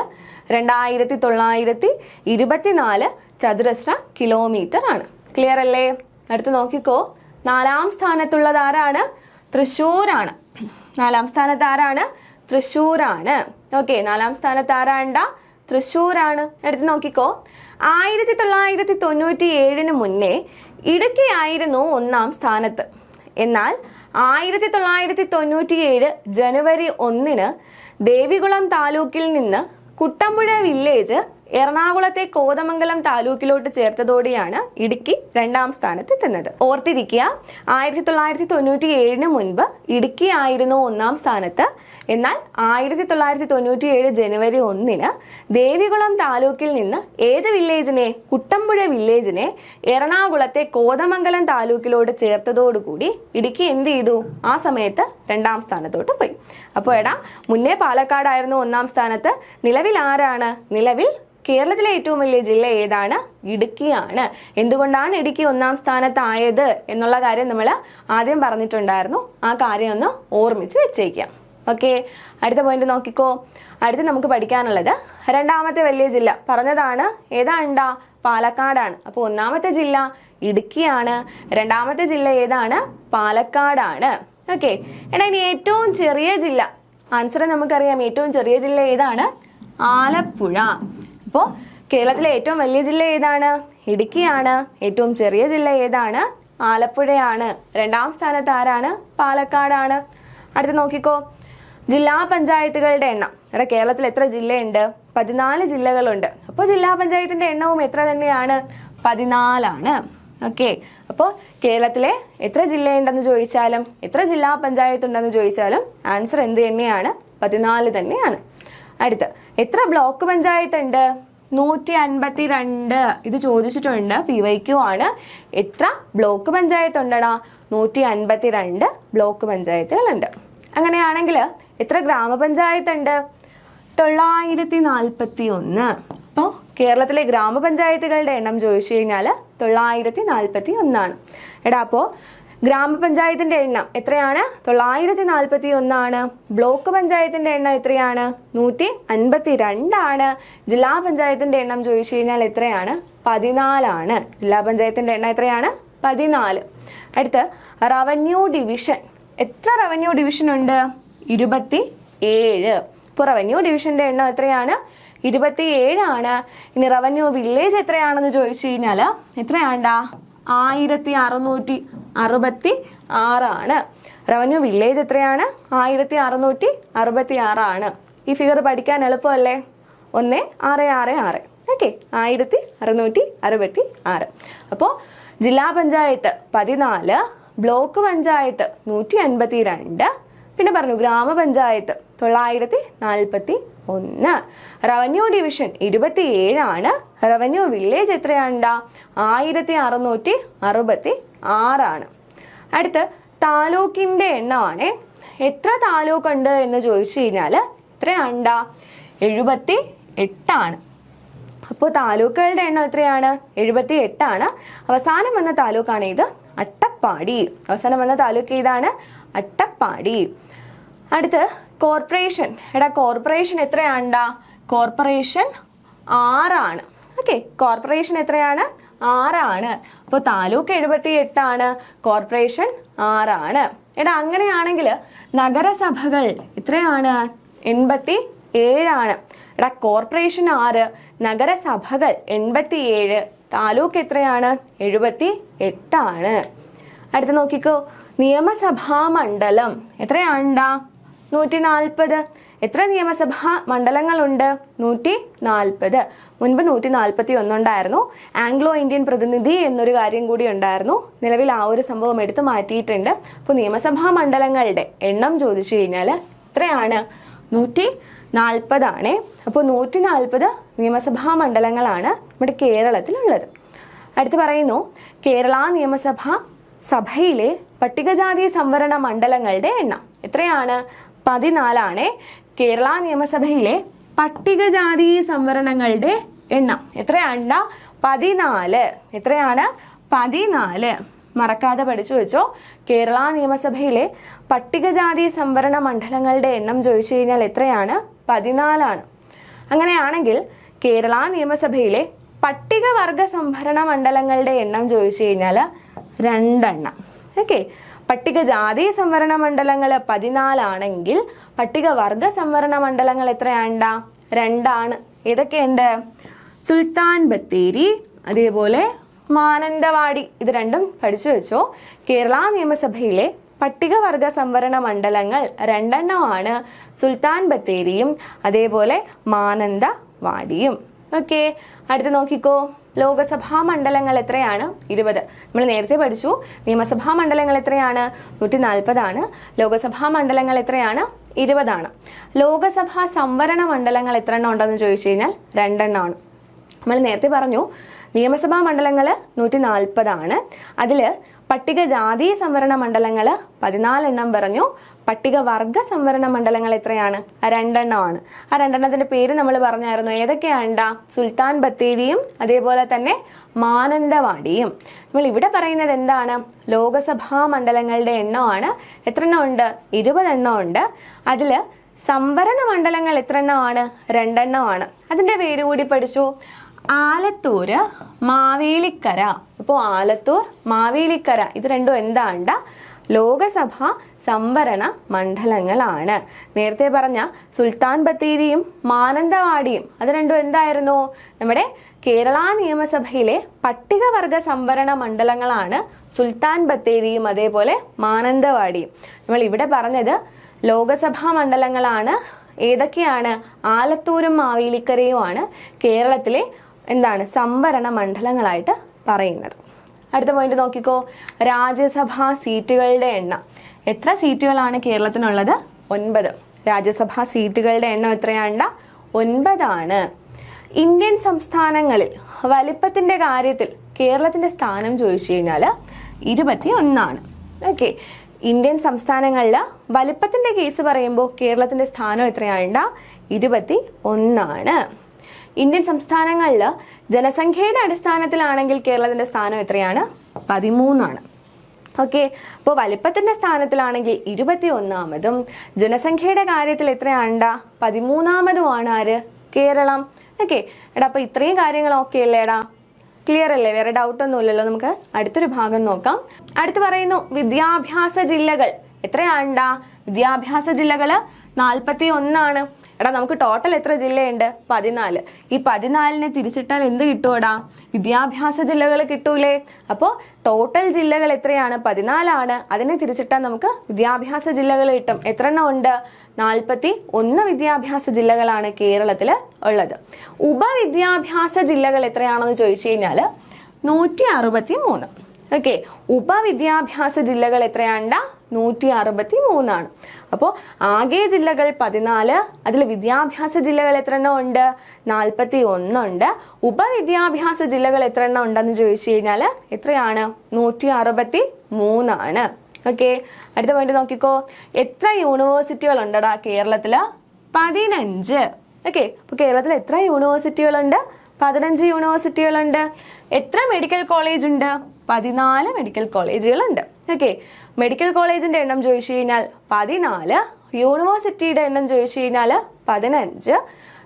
2,924 ചതുരശ്ര കിലോമീറ്റർ ആണ്. ക്ലിയർ അല്ലേ? അടുത്ത് നോക്കിക്കോ, 4ാം സ്ഥാനത്തുള്ളത് ആരാണ്? തൃശ്ശൂരാണ്. 4ാം സ്ഥാനത്ത് ആരാണ്? തൃശ്ശൂരാണ്. ഓക്കെ, 4ാം സ്ഥാനത്ത് ആരാണ്ടാ? തൃശ്ശൂരാണ്. അടുത്ത് നോക്കിക്കോ, 1997 മുന്നേ ഇടുക്കി ആയിരുന്നു 1ാം സ്ഥാനത്ത്. എന്നാൽ 1997 ജനുവരി 1 ദേവികുളം താലൂക്കിൽ നിന്ന് കുട്ടമ്പുഴ വില്ലേജ് എറണാകുളത്തെ കോതമംഗലം താലൂക്കിലോട്ട് ചേർത്തതോടെയാണ് ഇടുക്കി 2ാം സ്ഥാനത്ത് എത്തുന്നത്. ഓർത്തിരിക്കുക, 1997 മുൻപ് ഇടുക്കി ആയിരുന്നു 1ാം സ്ഥാനത്ത്. എന്നാൽ 1997 ജനുവരി 1 ദേവികുളം താലൂക്കിൽ നിന്ന് ഏത് വില്ലേജിനെ? കുട്ടമ്പുഴ വില്ലേജിനെ എറണാകുളത്തെ കോതമംഗലം താലൂക്കിലോട്ട് ചേർത്തതോടുകൂടി ഇടുക്കി എന്ത് ചെയ്തു? ആ സമയത്ത് 2ാം സ്ഥാനത്തോട്ട് പോയി. അപ്പോൾ എടാ, മുന്നേ പാലക്കാടായിരുന്നു 1ാം സ്ഥാനത്ത്. നിലവിൽ ആരാണ്? നിലവിൽ കേരളത്തിലെ ഏറ്റവും വലിയ ജില്ല ഏതാണ്? ഇടുക്കിയാണ്. എന്തുകൊണ്ടാണ് ഇടുക്കി 1ാം സ്ഥാനത്തായത് എന്നുള്ള കാര്യം നമ്മൾ ആദ്യം പറഞ്ഞിട്ടുണ്ടായിരുന്നു. ആ കാര്യം ഒന്ന് ഓർമ്മിച്ച് വെച്ചേക്കാം. ഓക്കെ, അടുത്ത പോയിന്റ് നോക്കിക്കോ. അടുത്ത് നമുക്ക് പഠിക്കാനുള്ളത് 2ാമത്തെ വലിയ ജില്ല പറഞ്ഞതാണ്. ഏതാണ്ടാ? പാലക്കാടാണ്. അപ്പോൾ 1ാമത്തെ ജില്ല ഇടുക്കിയാണ്. 2ാമത്തെ ജില്ല ഏതാണ്? പാലക്കാടാണ്. ഓക്കെ, എടാ ഇനി ഏറ്റവും ചെറിയ ജില്ല. ആൻസർ നമുക്കറിയാം. ഏറ്റവും ചെറിയ ജില്ല ഏതാണ്? ആലപ്പുഴ. അപ്പോൾ കേരളത്തിലെ ഏറ്റവും വലിയ ജില്ല ഏതാണ്? ഇടുക്കിയാണ്. ഏറ്റവും ചെറിയ ജില്ല ഏതാണ്? ആലപ്പുഴയാണ്. 2ാം സ്ഥാനത്ത് ആരാണ്? പാലക്കാടാണ്. അടുത്ത് നോക്കിക്കോ, ജില്ലാ പഞ്ചായത്തുകളുടെ എണ്ണം. ഇവിടെ കേരളത്തിൽ എത്ര ജില്ലയുണ്ട്? 14 ജില്ലകളുണ്ട്. അപ്പോൾ ജില്ലാ പഞ്ചായത്തിന്റെ എണ്ണവും എത്ര തന്നെയാണ്? 14 ആണ്. ഓക്കെ, അപ്പോൾ കേരളത്തിലെ എത്ര ജില്ലയുണ്ടെന്ന് ചോദിച്ചാലും എത്ര ജില്ലാ പഞ്ചായത്ത് ഉണ്ടെന്ന് ചോദിച്ചാലും ആൻസർ എന്ത് തന്നെയാണ്? 14 തന്നെയാണ്. അടുത്ത് എത്ര ബ്ലോക്ക് പഞ്ചായത്ത് ഉണ്ട്? 152. ഇത് ചോദിച്ചിട്ടുണ്ട്, PYQ ആണ്. എത്ര ബ്ലോക്ക് പഞ്ചായത്ത് ഉണ്ടടാ? 152 ബ്ലോക്ക് പഞ്ചായത്തുകളുണ്ട്. അങ്ങനെയാണെങ്കിൽ എത്ര ഗ്രാമപഞ്ചായത്ത് ഉണ്ട്? 941. അപ്പോൾ കേരളത്തിലെ ഗ്രാമപഞ്ചായത്തുകളുടെ എണ്ണം ചോദിച്ചു കഴിഞ്ഞാൽ 941 ആണ്. എടാ, അപ്പോൾ ഗ്രാമപഞ്ചായത്തിന്റെ എണ്ണം എത്രയാണ്? 941 ആണ്. ബ്ലോക്ക് പഞ്ചായത്തിന്റെ എണ്ണം എത്രയാണ്? 152 ആണ്. ജില്ലാ പഞ്ചായത്തിന്റെ എണ്ണം ചോദിച്ചു കഴിഞ്ഞാൽ എത്രയാണ്? 14 ആണ്. ജില്ലാ പഞ്ചായത്തിന്റെ എണ്ണം എത്രയാണ്? 14. അടുത്ത് റവന്യൂ ഡിവിഷൻ. എത്ര റവന്യൂ ഡിവിഷൻ ഉണ്ട്? 27. അപ്പോൾ റവന്യൂ ഡിവിഷൻ്റെ എണ്ണം എത്രയാണ്? 27 ഇനി റവന്യൂ വില്ലേജ് എത്രയാണെന്ന് ചോദിച്ചു കഴിഞ്ഞാൽ എത്രയാണ്ടാ? 1666 റവന്യൂ വില്ലേജ് എത്രയാണ്? 1666 ഈ ഫിഗർ പഠിക്കാൻ എളുപ്പമല്ലേ? 1666 ഓക്കെ, 1666. അപ്പോൾ ജില്ലാ പഞ്ചായത്ത് 14, ബ്ലോക്ക് പഞ്ചായത്ത് 152, പിന്നെ പറഞ്ഞു ഗ്രാമപഞ്ചായത്ത് 941. റവന്യൂ ഡിവിഷൻ 27 റവന്യൂ വില്ലേജ് എത്രയാണ്ടാ? 1666. അടുത്ത് താലൂക്കിൻ്റെ എണ്ണമാണ്. എത്ര താലൂക്ക് ഉണ്ട് എന്ന് ചോദിച്ചു കഴിഞ്ഞാൽ എത്രയാണ്ടാ? 78. അപ്പോൾ താലൂക്കുകളുടെ എണ്ണം എത്രയാണ്? 78. അവസാനം വന്ന താലൂക്കാണ് ഇത് അട്ടപ്പാടി. അവസാനം വന്ന താലൂക്ക് ഏതാണ്? അട്ടപ്പാടി. അടുത്ത് കോർപ്പറേഷൻ. കോർപ്പറേഷൻ എത്രയാണ്ടാ? കോർപ്പറേഷൻ 6. ഓക്കെ, കോർപ്പറേഷൻ എത്രയാണ്? 6. അപ്പോൾ താലൂക്ക് 78, കോർപ്പറേഷൻ 6. അങ്ങനെയാണെങ്കിൽ നഗരസഭകൾ എത്രയാണ്? 87. കോർപ്പറേഷൻ 6, നഗരസഭകൾ 87, താലൂക്ക് എത്രയാണ്? 78. അടുത്ത് നോക്കിക്കോ, നിയമസഭാ മണ്ഡലം എത്രയാണ്ടാ? 140. എത്ര നിയമസഭാ മണ്ഡലങ്ങളുണ്ട്? 140. മുൻപ് 141 ഉണ്ടായിരുന്നു. ആംഗ്ലോ ഇന്ത്യൻ പ്രതിനിധി എന്നൊരു കാര്യം കൂടി ഉണ്ടായിരുന്നു. നിലവിൽ ആ ഒരു സംഭവം എടുത്തു മാറ്റിയിട്ടുണ്ട്. അപ്പോൾ നിയമസഭാ മണ്ഡലങ്ങളുടെ എണ്ണം ചോദിച്ചു കഴിഞ്ഞാൽ എത്രയാണ്? 140. അപ്പോൾ 140 നിയമസഭാ മണ്ഡലങ്ങളാണ് നമ്മുടെ കേരളത്തിലുള്ളത്. അടുത്ത് പറയുന്നു, കേരള സഭയിലെ പട്ടികജാതി സംവരണ മണ്ഡലങ്ങളുടെ എണ്ണം എത്രയാണ്? 14. കേരള നിയമസഭയിലെ പട്ടികജാതി സംവരണങ്ങളുടെ എണ്ണം എത്രയാണ്ടാ? 14. എത്രയാണ്? 14. മറക്കാതെ പഠിച്ചു വെച്ചോ. കേരള നിയമസഭയിലെ പട്ടികജാതി സംവരണ മണ്ഡലങ്ങളുടെ എണ്ണം ചോദിച്ചു കഴിഞ്ഞാൽ എത്രയാണ്? 14. അങ്ങനെയാണെങ്കിൽ കേരള നിയമസഭയിലെ പട്ടികവർഗ സംവരണ മണ്ഡലങ്ങളുടെ എണ്ണം ചോദിച്ചു കഴിഞ്ഞാൽ 2. ഓക്കെ, പട്ടികജാതി സംവരണ മണ്ഡലങ്ങൾ 14 പട്ടികവർഗ സംവരണ മണ്ഡലങ്ങൾ എത്രയാണ്ടാ? 2. ഏതൊക്കെയുണ്ട്? സുൽത്താൻ ബത്തേരി, അതേപോലെ മാനന്തവാടി. ഇത് രണ്ടും പഠിച്ചു വെച്ചോ. കേരള നിയമസഭയിലെ പട്ടികവർഗ സംവരണ മണ്ഡലങ്ങൾ 2 സുൽത്താൻ ബത്തേരിയും അതേപോലെ മാനന്തവാടിയും. ഓക്കെ, അടുത്ത് നോക്കിക്കോ, ലോകസഭാ മണ്ഡലങ്ങൾ എത്രയാണ്? 20. നമ്മൾ നേരത്തെ പഠിച്ചു. നിയമസഭാ മണ്ഡലങ്ങൾ എത്രയാണ്? 140. ലോകസഭാ മണ്ഡലങ്ങൾ എത്രയാണ്? 20. ലോകസഭാ സംവരണ മണ്ഡലങ്ങൾ എത്ര എണ്ണം ഉണ്ടെന്ന് ചോദിച്ചു കഴിഞ്ഞാൽ 2. നമ്മൾ നേരത്തെ പറഞ്ഞു നിയമസഭാ മണ്ഡലങ്ങൾ 140. അതിൽ പട്ടികജാതി സംവരണ മണ്ഡലങ്ങൾ 14 പറഞ്ഞു. പട്ടികവർഗ സംവരണ മണ്ഡലങ്ങൾ എത്രയാണ്? 2. ആ 2 പേര് നമ്മൾ പറഞ്ഞായിരുന്നു. ഏതൊക്കെയാണ്ടാ? സുൽത്താൻ ബത്തേരിയും അതേപോലെ തന്നെ മാനന്തവാടിയും. നമ്മൾ ഇവിടെ പറയുന്നത് എന്താണ്? ലോകസഭാ മണ്ഡലങ്ങളുടെ എണ്ണമാണ്. എത്ര എണ്ണം ഉണ്ട്? 20 ഉണ്ട്. അതിൽ സംവരണ മണ്ഡലങ്ങൾ എത്ര എണ്ണമാണ്? 2. അതിൻ്റെ പേര് കൂടി പഠിച്ചു. ആലത്തൂര്, മാവേലിക്കര. ഇപ്പോൾ ആലത്തൂർ, മാവേലിക്കര ഇത് രണ്ടും എന്താണ്ടാ? ലോകസഭാ സംവരണ മണ്ഡലങ്ങളാണ്. നേരത്തെ പറഞ്ഞ സുൽത്താൻ ബത്തേരിയും മാനന്തവാടിയും അത് രണ്ടും എന്തായിരുന്നു? നമ്മുടെ കേരള നിയമസഭയിലെ പട്ടികവർഗ സംവരണ മണ്ഡലങ്ങളാണ് സുൽത്താൻ ബത്തേരിയും അതേപോലെ മാനന്തവാടിയും. നമ്മൾ ഇവിടെ പറഞ്ഞത് ലോകസഭാ മണ്ഡലങ്ങളാണ്. ഏതൊക്കെയാണ്? ആലത്തൂരും മാവേലിക്കരയുമാണ് കേരളത്തിലെ സംവരണ മണ്ഡലങ്ങളായിട്ട് പറയുന്നത്. അടുത്ത പോയിന്റ് നോക്കിക്കോ, രാജ്യസഭാ സീറ്റുകളുടെ എണ്ണം. എത്ര സീറ്റുകളാണ് കേരളത്തിനുള്ളത്? 9. രാജ്യസഭാ സീറ്റുകളുടെ എണ്ണം എത്രയാണ്ട? 9. ഇന്ത്യൻ സംസ്ഥാനങ്ങളിൽ വലിപ്പത്തിന്റെ കാര്യത്തിൽ കേരളത്തിന്റെ സ്ഥാനം ചോദിച്ചു കഴിഞ്ഞാൽ 21. ഓക്കെ, ഇന്ത്യൻ സംസ്ഥാനങ്ങളിൽ വലിപ്പത്തിന്റെ കേസ് പറയുമ്പോൾ കേരളത്തിന്റെ സ്ഥാനം എത്രയാണ്ട? 21. ഇന്ത്യൻ സംസ്ഥാനങ്ങളിൽ ജനസംഖ്യയുടെ അടിസ്ഥാനത്തിലാണെങ്കിൽ കേരളത്തിന്റെ സ്ഥാനം എത്രയാണ്? 13. ഓക്കെ, അപ്പോൾ വലിപ്പത്തിന്റെ സ്ഥാനത്തിലാണെങ്കിൽ 21-മതും ജനസംഖ്യയുടെ കാര്യത്തിൽ എത്രയാണ്ട? 13-മതുമാണ് ആര്? കേരളം. ഓക്കെ എടാ, അപ്പോൾ ഇത്രയും കാര്യങ്ങൾ ഓക്കെ അല്ലേടാ? ക്ലിയർ അല്ലേ? വേറെ ഡൗട്ടൊന്നും ഇല്ലല്ലോ. നമുക്ക് അടുത്തൊരു ഭാഗം നോക്കാം. അടുത്ത് പറയുന്നു വിദ്യാഭ്യാസ ജില്ലകൾ എത്രയാണ്ടാ? വിദ്യാഭ്യാസ ജില്ലകൾ 41. എടാ നമുക്ക് ടോട്ടൽ എത്ര ജില്ലയുണ്ട്? 14. ഈ 14നെ തിരിച്ചിട്ടാൽ എന്ത് കിട്ടുമോടാ? വിദ്യാഭ്യാസ ജില്ലകൾ കിട്ടൂലേ? അപ്പോൾ ടോട്ടൽ ജില്ലകൾ എത്രയാണ്? 14 അതിനെ തിരിച്ചിട്ടാൽ നമുക്ക് വിദ്യാഭ്യാസ ജില്ലകൾ കിട്ടും. എത്ര എണ്ണം ഉണ്ട്? 41 വിദ്യാഭ്യാസ ജില്ലകളാണ് കേരളത്തിൽ ഉള്ളത്. ഉപവിദ്യാഭ്യാസ ജില്ലകൾ എത്രയാണെന്ന് ചോദിച്ചു കഴിഞ്ഞാൽ 163. ഓക്കെ, ഉപവിദ്യാഭ്യാസ ജില്ലകൾ എത്രയാണ്ട? 163. അപ്പോൾ ആകെ ജില്ലകൾ 14, അതിൽ വിദ്യാഭ്യാസ ജില്ലകൾ എത്ര എണ്ണം ഉണ്ട്? 41 ഉണ്ട്. ഉപവിദ്യാഭ്യാസ ജില്ലകൾ എത്ര എണ്ണം ഉണ്ടെന്ന് ചോദിച്ചു കഴിഞ്ഞാൽ എത്രയാണ്? 163 ആണ്. ഓക്കെ, അടുത്ത പോയിന്റ് നോക്കിക്കോ. എത്ര യൂണിവേഴ്സിറ്റികൾ ഉണ്ടടാ കേരളത്തിൽ? 15. ഓക്കെ, അപ്പോൾ കേരളത്തിൽ എത്ര യൂണിവേഴ്സിറ്റികളുണ്ട്? 15 യൂണിവേഴ്സിറ്റികളുണ്ട്. എത്ര മെഡിക്കൽ കോളേജ് ഉണ്ട്? 14 മെഡിക്കൽ കോളേജുകളുണ്ട്. ഓക്കെ, മെഡിക്കൽ കോളേജിന്റെ എണ്ണം ചോദിച്ചു കഴിഞ്ഞാൽ 14, യൂണിവേഴ്സിറ്റിയുടെ എണ്ണം ചോദിച്ചു കഴിഞ്ഞാൽ 15,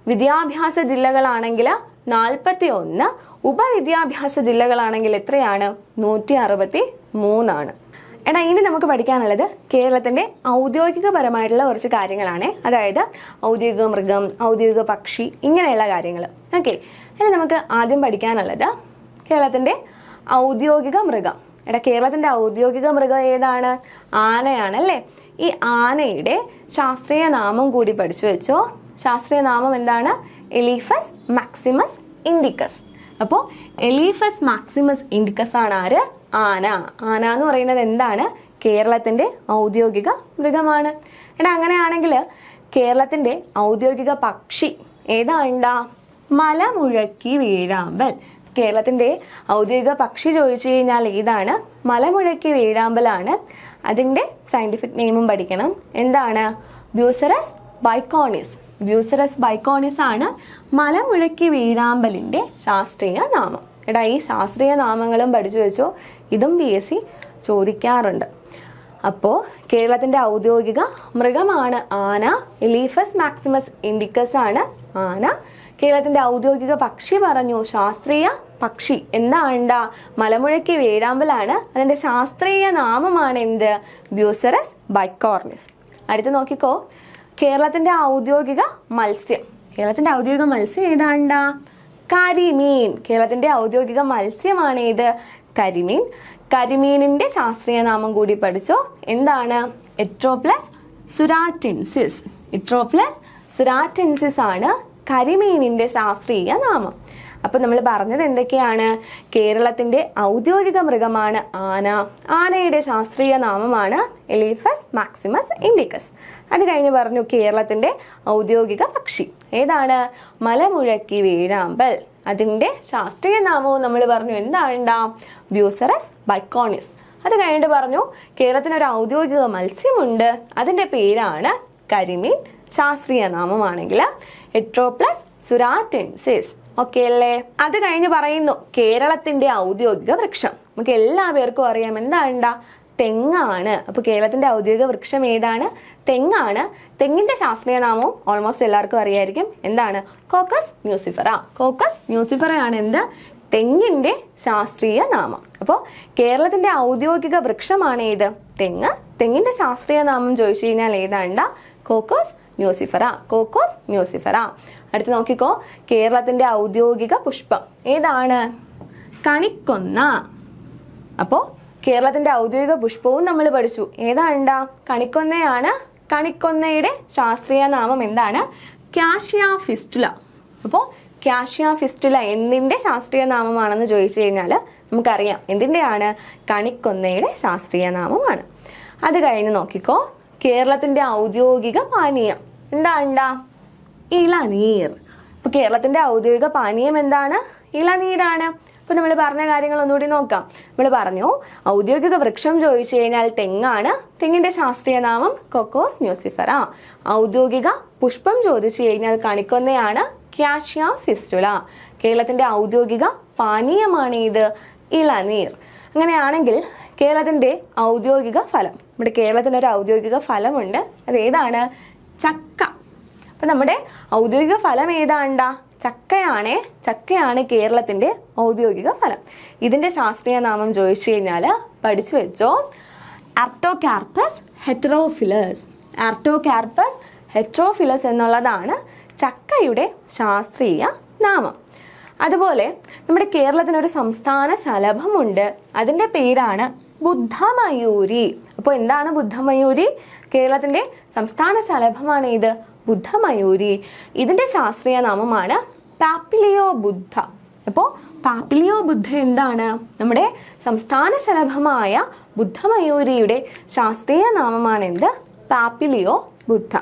വിദ്യാഭ്യാസ ജില്ലകളാണെങ്കിൽ 41, ഉപവിദ്യാഭ്യാസ ജില്ലകളാണെങ്കിൽ എത്രയാണ്? 163 ആണ്. എടാ ഇനി നമുക്ക് പഠിക്കാനുള്ളത് കേരളത്തിന്റെ ഔദ്യോഗികപരമായിട്ടുള്ള കുറച്ച് കാര്യങ്ങളാണ്. അതായത് ഔദ്യോഗിക മൃഗം, ഔദ്യോഗിക പക്ഷി, ഇങ്ങനെയുള്ള കാര്യങ്ങൾ. ഓക്കെ, ഇനി നമുക്ക് ആദ്യം പഠിക്കാനുള്ളത് കേരളത്തിന്റെ ഔദ്യോഗിക മൃഗം. എടാ കേരളത്തിന്റെ ഔദ്യോഗിക മൃഗം ഏതാണ്? ആനയാണല്ലേ. ഈ ആനയുടെ ശാസ്ത്രീയ നാമം കൂടി പഠിച്ചു വെച്ചോ. ശാസ്ത്രീയ നാമം എന്താണ്? Eliphaz maximus indicus. അപ്പോൾ എലീഫസ് മാക്സിമസ് ഇൻഡിക്കസ് ആണ് ആര്? ആന. ആന എന്ന് പറയുന്നത് എന്താണ്? കേരളത്തിന്റെ ഔദ്യോഗിക മൃഗമാണ്. എടാ അങ്ങനെയാണെങ്കിൽ കേരളത്തിന്റെ ഔദ്യോഗിക പക്ഷി ഏതാണ്ടാ? മലമുഴക്കി വേഴാമ്പൽ. കേരളത്തിന്റെ ഔദ്യോഗിക പക്ഷി ചോദിച്ചു കഴിഞ്ഞാൽ ഏതാണ്? മലമുഴക്കി വേഴാമ്പലാണ്. അതിന്റെ സയന്റിഫിക് നെയിമും പഠിക്കണം. എന്താണ്? ബ്യൂസറസ് ബൈക്കോണിസ്. ബ്യൂസറസ് ബൈക്കോണിസ് ആണ് മലമുഴക്കി വേഴാമ്പലിന്റെ ശാസ്ത്രീയ നാമം. എടാ ഈ ശാസ്ത്രീയ നാമങ്ങളും പഠിച്ചു വെച്ചോ. ഇതും PSC ചോദിക്കാറുണ്ട്. അപ്പോൾ കേരളത്തിന്റെ ഔദ്യോഗിക മൃഗമാണ് ആന. എലീഫസ് മാക്സിമസ് ഇൻഡിക്കസ് ആണ് ആന. കേരളത്തിന്റെ ഔദ്യോഗിക പക്ഷി പറഞ്ഞു, ശാസ്ത്രീയ പക്ഷി എന്താണ്ടാ? മലമുഴക്കി വേഴാമ്പലാണ്. അതിന്റെ ശാസ്ത്രീയ നാമമാണ് എന്ത്? ബ്യൂസറസ് ബൈക്കോർണിസ്. അടുത്ത് നോക്കിക്കോ, കേരളത്തിന്റെ ഔദ്യോഗിക മത്സ്യം. കേരളത്തിന്റെ ഔദ്യോഗിക മത്സ്യം ഏതാണ്ടാ? കരിമീൻ. കേരളത്തിന്റെ ഔദ്യോഗിക മത്സ്യമാണ് ഏത്? കരിമീൻ. കരിമീനിന്റെ ശാസ്ത്രീയ നാമം കൂടി പഠിച്ചോ. എന്താണ്? എട്രോപ്ലസ് സുരാറ്റൻസിസ്. എട്രോപ്ലസ് സുരാറ്റൻസിസ് ആണ് കരിമീനിന്റെ ശാസ്ത്രീയ നാമം. അപ്പൊ നമ്മൾ പറഞ്ഞത് എന്തൊക്കെയാണ്? കേരളത്തിന്റെ ഔദ്യോഗിക മൃഗമാണ് ആന. ആനയുടെ ശാസ്ത്രീയ നാമമാണ് എലീഫസ് മാക്സിമസ് ഇൻഡിക്കസ്. അത് കഴിഞ്ഞ് പറഞ്ഞു കേരളത്തിന്റെ ഔദ്യോഗിക പക്ഷി ഏതാണ്? മലമുഴക്കി വേഴാമ്പൽ. അതിന്റെ ശാസ്ത്രീയ നാമവും നമ്മൾ പറഞ്ഞു എന്താണ്ടാ? ബ്യൂസറസ് ബൈക്കോണിസ്. അത് കഴിഞ്ഞിട്ട് പറഞ്ഞു കേരളത്തിന് ഒരു ഔദ്യോഗിക മത്സ്യമുണ്ട്. അതിന്റെ പേരാണ് കരിമീൻ. ശാസ്ത്രീയ നാമമാണെങ്കിൽ എട്രോപ്ലസ് സുരാറ്റൻസിസ്. ഓക്കെ അല്ലേ? അത് കഴിഞ്ഞ് പറയുന്നു കേരളത്തിന്റെ ഔദ്യോഗിക വൃക്ഷം. നമുക്ക് എല്ലാവർക്കും അറിയാം എന്താണ്ടാ? തെങ്ങാണ്. അപ്പോൾ കേരളത്തിന്റെ ഔദ്യോഗിക വൃക്ഷം ഏതാണ്? തെങ്ങാണ്. തെങ്ങിന്റെ ശാസ്ത്രീയ നാമവും ഓൾമോസ്റ്റ് എല്ലാവർക്കും അറിയായിരിക്കും. എന്താണ്? കോക്കസ് മ്യൂസിഫറ. കോക്കസ് മ്യൂസിഫറ ആണ് എന്ത്? തെങ്ങിന്റെ ശാസ്ത്രീയ നാമം. അപ്പോൾ കേരളത്തിന്റെ ഔദ്യോഗിക വൃക്ഷമാണ് ഏത്? തെങ്ങ്. തെങ്ങിന്റെ ശാസ്ത്രീയ നാമം ചോദിച്ചു കഴിഞ്ഞാൽ ഏതാണ്ടാ? കോക്കസ് മ്യൂസിഫറ. കോക്കോസ് മ്യൂസിഫറ. അടുത്ത് നോക്കിക്കോ, കേരളത്തിന്റെ ഔദ്യോഗിക പുഷ്പം ഏതാണ്? കണിക്കൊന്ന. അപ്പോൾ കേരളത്തിന്റെ ഔദ്യോഗിക പുഷ്പവും നമ്മൾ പഠിച്ചു. ഏതാണ്ടാ? കണിക്കൊന്നയാണ്. കണിക്കൊന്നയുടെ ശാസ്ത്രീയ നാമം എന്താണ്? Cassia fistula. അപ്പോൾ കാഷ്യ ഫിസ്റ്റുല എന്തിന്റെ ശാസ്ത്രീയ നാമമാണെന്ന് ചോദിച്ചു കഴിഞ്ഞാൽ നമുക്കറിയാം എന്തിൻ്റെയാണ്? കണിക്കൊന്നയുടെ ശാസ്ത്രീയ നാമമാണ്. അത് കഴിഞ്ഞ് നോക്കിക്കോ, കേരളത്തിന്റെ ഔദ്യോഗിക പാനീയം എന്താണ്ടാ? ഇളനീർ. അപ്പൊ കേരളത്തിന്റെ ഔദ്യോഗിക പാനീയം എന്താണ്? ഇളനീരാണ്. അപ്പൊ നമ്മൾ പറഞ്ഞ കാര്യങ്ങൾ ഒന്നുകൂടി നോക്കാം. നമ്മൾ പറഞ്ഞു ഔദ്യോഗിക വൃക്ഷം ചോദിച്ചു കഴിഞ്ഞാൽ തെങ്ങാണ്. തെങ്ങിന്റെ ശാസ്ത്രീയ നാമം കൊക്കോസ് മ്യൂസിഫറ. ഔദ്യോഗിക പുഷ്പം ചോദിച്ചു കഴിഞ്ഞാൽ കണിക്കൊന്നയാണ്. Cassia fistula. കേരളത്തിന്റെ ഔദ്യോഗിക പാനീയമാണ് ഇത്? ഇളനീർ. അങ്ങനെയാണെങ്കിൽ കേരളത്തിന്റെ ഔദ്യോഗിക ഫലം, നമ്മുടെ കേരളത്തിന് ഒരു ഔദ്യോഗിക ഫലമുണ്ട്. അതേതാണ്? ചക്ക. അപ്പൊ നമ്മുടെ ഔദ്യോഗിക ഫലം ഏതാണ്ടാ? ചക്കയാണേ. ചക്കയാണ് കേരളത്തിന്റെ ഔദ്യോഗിക ഫലം. ഇതിന്റെ ശാസ്ത്രീയ നാമം ചോദിച്ചു കഴിഞ്ഞാൽ പഠിച്ചു വെച്ചോ. ആർട്ടോകാർപ്പസ് ഹെറ്ററോഫിലസ്. ആർട്ടോകാർപ്പസ് ഹെട്രോഫിലസ് എന്നുള്ളതാണ് ചക്കയുടെ ശാസ്ത്രീയ നാമം. അതുപോലെ നമ്മുടെ കേരളത്തിനൊരു സംസ്ഥാന ശലഭമുണ്ട്, അതിൻ്റെ പേരാണ് ബുദ്ധമയൂരി. അപ്പോൾ എന്താണ് ബുദ്ധമയൂരി? കേരളത്തിൻ്റെ സംസ്ഥാന ശലഭമാണ് ഇത് ബുദ്ധമയൂരി. ഇതിൻ്റെ ശാസ്ത്രീയ നാമമാണ് പാപ്പിലിയോ ബുദ്ധ. അപ്പോൾ പാപ്പിലിയോ ബുദ്ധ എന്താണ്? നമ്മുടെ സംസ്ഥാന ശലഭമായ ബുദ്ധമയൂരിയുടെ ശാസ്ത്രീയ നാമമാണ് എന്ത്? പാപ്പിലിയോ ബുദ്ധ.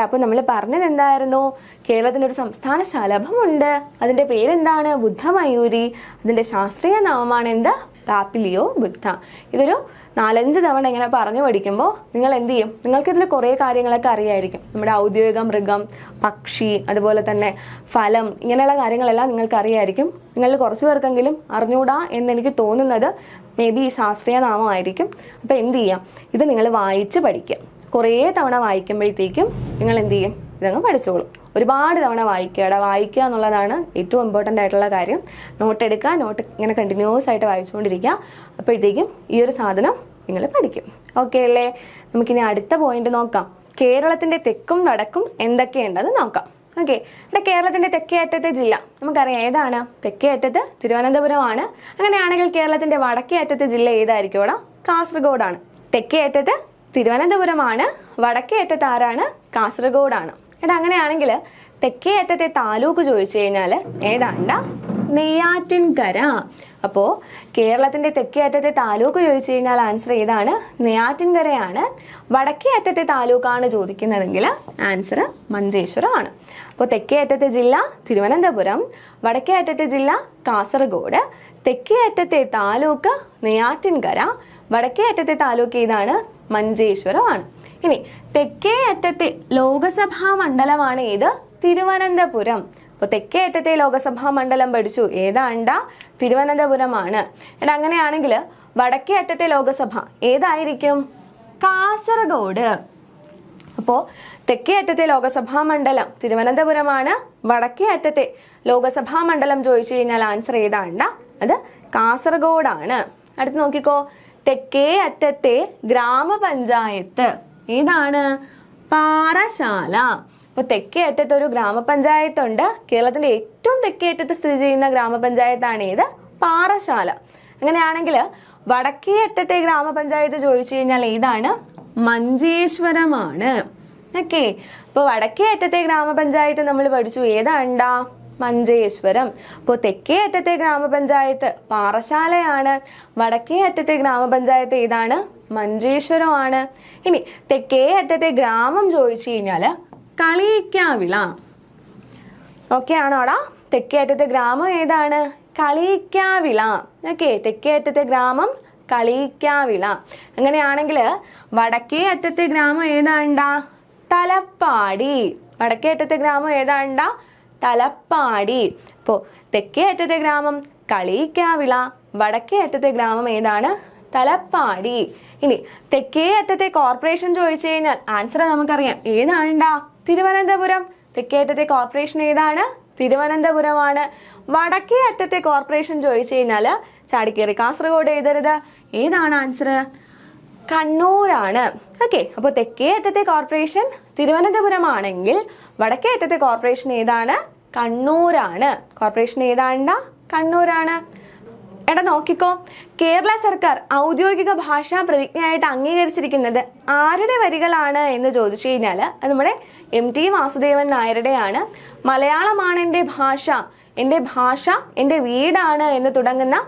അപ്പോൾ നമ്മൾ പറഞ്ഞത് എന്തായിരുന്നു? കേരളത്തിനൊരു സംസ്ഥാന ശലഭമുണ്ട്, അതിൻ്റെ പേരെന്താണ്? ബുദ്ധമയൂരി. അതിൻ്റെ ശാസ്ത്രീയ നാമമാണ് എന്ത്? പാപ്പിലിയോ ബുദ്ധ. ഇതൊരു 4-5 തവണ ഇങ്ങനെ പറഞ്ഞു പഠിക്കുമ്പോൾ നിങ്ങൾ എന്ത് ചെയ്യും? നിങ്ങൾക്കിതിൽ കുറേ കാര്യങ്ങളൊക്കെ അറിയായിരിക്കും. നമ്മുടെ ഔദ്യോഗിക മൃഗം, പക്ഷി, അതുപോലെ തന്നെ ഫലം, ഇങ്ങനെയുള്ള കാര്യങ്ങളെല്ലാം നിങ്ങൾക്ക് അറിയായിരിക്കും. നിങ്ങളിൽ കുറച്ച് പേർക്കെങ്കിലും അറിഞ്ഞൂടാ എന്നെനിക്ക് തോന്നുന്നത് മേ ബി ശാസ്ത്രീയ നാമമായിരിക്കും. അപ്പോൾ എന്ത് ചെയ്യാം? ഇത് നിങ്ങൾ വായിച്ച് പഠിക്കുക. കുറേ തവണ വായിക്കുമ്പോഴത്തേക്കും നിങ്ങൾ എന്ത് ചെയ്യും? ഇതങ്ങ് പഠിച്ചോളും. ഒരുപാട് തവണ വായിക്കുക എന്നുള്ളതാണ് ഏറ്റവും ഇമ്പോർട്ടൻ്റ് ആയിട്ടുള്ള കാര്യം. നോട്ട് എടുക്കുക, നോട്ട് ഇങ്ങനെ കണ്ടിന്യൂസ് ആയിട്ട് വായിച്ചുകൊണ്ടിരിക്കുക. അപ്പോഴത്തേക്കും ഈ ഒരു സാധനം നിങ്ങൾ പഠിക്കും. ഓക്കെ അല്ലേ? നമുക്കിനി അടുത്ത പോയിന്റ് നോക്കാം. കേരളത്തിൻ്റെ തെക്കും വടക്കും എന്തൊക്കെയുണ്ടെന്ന് നോക്കാം. ഓക്കെ, ഇവിടെ കേരളത്തിൻ്റെ തെക്കേ അറ്റത്തെ ജില്ല നമുക്കറിയാം ഏതാണ്? തെക്കേ അറ്റത്ത് തിരുവനന്തപുരമാണ്. അങ്ങനെയാണെങ്കിൽ കേരളത്തിൻ്റെ വടക്കേ അറ്റത്തെ ജില്ല ഏതായിരിക്കും? ഇവിടെ കാസർഗോഡാണ്. തെക്കേ അറ്റത്ത് തിരുവനന്തപുരമാണ്, വടക്കേ അറ്റത്ത് ആരാണ്? കാസർഗോഡാണ്. അങ്ങനെയാണെങ്കിൽ തെക്കേ അറ്റത്തെ താലൂക്ക് ചോദിച്ചു കഴിഞ്ഞാൽ ഏതാണ്ട? നെയ്യാറ്റിൻകര. അപ്പോൾ കേരളത്തിൻ്റെ തെക്കേ അറ്റത്തെ താലൂക്ക് ചോദിച്ചു കഴിഞ്ഞാൽ ആൻസർ ഏതാണ്? നെയ്യാറ്റിൻകരയാണ്. വടക്കേ അറ്റത്തെ താലൂക്കാണ് ചോദിക്കുന്നതെങ്കിൽ ആൻസർ മഞ്ചേശ്വരമാണ്. അപ്പോൾ തെക്കേ അറ്റത്തെ ജില്ല തിരുവനന്തപുരം, വടക്കേ അറ്റത്തെ ജില്ല കാസർഗോഡ്, തെക്കേ അറ്റത്തെ താലൂക്ക് നെയ്യാറ്റിൻകര, വടക്കേ അറ്റത്തെ താലൂക്ക് ഏതാണ്? മഞ്ചേശ്വരമാണ്. ഇനി തെക്കേ അറ്റത്തെ ലോകസഭാ മണ്ഡലമാണ് ഏത്? തിരുവനന്തപുരം. അപ്പോൾ തെക്കേ അറ്റത്തെ ലോകസഭാ മണ്ഡലം പഠിച്ചു, ഏതാണ്ട? തിരുവനന്തപുരമാണ്. അങ്ങനെയാണെങ്കിൽ വടക്കേ അറ്റത്തെ ലോകസഭ ഏതായിരിക്കും? കാസർഗോഡ്. അപ്പോൾ തെക്കേ അറ്റത്തെ ലോകസഭാ മണ്ഡലം തിരുവനന്തപുരമാണ്, വടക്കേ അറ്റത്തെ ലോകസഭാ മണ്ഡലം ചോദിച്ചു കഴിഞ്ഞാൽ ആൻസർ ഏതാണ്ട? അത് കാസർഗോഡാണ്. അടുത്ത് നോക്കിക്കോ, തെക്കേ അറ്റത്തെ ഗ്രാമപഞ്ചായത്ത് ഏതാണ്? പാറശാല. അപ്പോൾ തെക്കേ അറ്റത്ത് ഒരു ഗ്രാമപഞ്ചായത്ത് ഉണ്ട്. കേരളത്തിൻ്റെ ഏറ്റവും തെക്കേ അറ്റത്ത് സ്ഥിതി ചെയ്യുന്ന ഗ്രാമപഞ്ചായത്താണ് ഏത്? പാറശാല. അങ്ങനെയാണെങ്കിൽ വടക്കേ അറ്റത്തെ ഗ്രാമപഞ്ചായത്ത് ചോദിച്ചു കഴിഞ്ഞാൽ ഏതാണ്? മഞ്ചേശ്വരമാണ്. ഓക്കെ, അപ്പോൾ വടക്കേ അറ്റത്തെ ഗ്രാമപഞ്ചായത്ത് നമ്മൾ പഠിച്ചു, ഏതാണ്ടാ? മഞ്ചേശ്വരം. അപ്പോൾ തെക്കേ അറ്റത്തെ ഗ്രാമപഞ്ചായത്ത് പാറശാലയാണ്, വടക്കേ അറ്റത്തെ ഗ്രാമപഞ്ചായത്ത് ഏതാണ്? മഞ്ചേശ്വരമാണ്. ഇനി തെക്കേ അറ്റത്തെ ഗ്രാമം ചോദിച്ചു കഴിഞ്ഞാൽ കളിയിക്കാവിള. ഓക്കെ ആണോടാ? തെക്കേ അറ്റത്തെ ഗ്രാമം ഏതാണ്? കളിയിക്കാവിള. ഓക്കെ, തെക്കേ അറ്റത്തെ ഗ്രാമം കളിയിക്കാവിള. അങ്ങനെയാണെങ്കിൽ വടക്കേ അറ്റത്തെ ഗ്രാമം ഏതാണ്ടാ? തലപ്പാടി. വടക്കേ അറ്റത്തെ ഗ്രാമം ഏതാണ്ടാ? തലപ്പാടി. അപ്പോൾ തെക്കേ അറ്റത്തെ ഗ്രാമം കളിയിക്കാവിള, വടക്കേ അറ്റത്തെ ഗ്രാമം ഏതാണ്? തലപ്പാടി. ഇനി തെക്കേ അറ്റത്തെ കോർപ്പറേഷൻ ചോദിച്ചു കഴിഞ്ഞാൽ ആൻസർ നമുക്കറിയാം, ഏതാണ്ടാ? തിരുവനന്തപുരം. തെക്കേ അറ്റത്തെ കോർപ്പറേഷൻ ഏതാണ്? തിരുവനന്തപുരമാണ്. വടക്കേ അറ്റത്തെ കോർപ്പറേഷൻ ചോദിച്ചു കഴിഞ്ഞാൽ ചാടിക്കേറി കാസർഗോഡ് എഴുതരുത്, ഏതാണ് ആൻസർ? കണ്ണൂരാണ്. ഓക്കെ, അപ്പോൾ തെക്കേ അറ്റത്തെ കോർപ്പറേഷൻ തിരുവനന്തപുരമാണെങ്കിൽ വടക്കേ അറ്റത്തെ കോർപ്പറേഷൻ ഏതാണ്? കണ്ണൂരാണ്. കോർപ്പറേഷൻ ഏതാണ്ട? കണ്ണൂരാണ്. നോക്കിക്കോ, കേരള സർക്കാർ ഔദ്യോഗിക ഭാഷാ പ്രതിജ്ഞയായിട്ട് അംഗീകരിച്ചിരിക്കുന്നത് ആരുടെ വരികളാണ് എന്ന് ചോദിച്ചു കഴിഞ്ഞാൽ അത് നമ്മുടെ MT വാസുദേവൻ നായരുടെയാണ്. മലയാളമാണ് എൻ്റെ ഭാഷ, എൻ്റെ ഭാഷ എൻ്റെ വീടാണ് എന്ന് തുടങ്ങുന്ന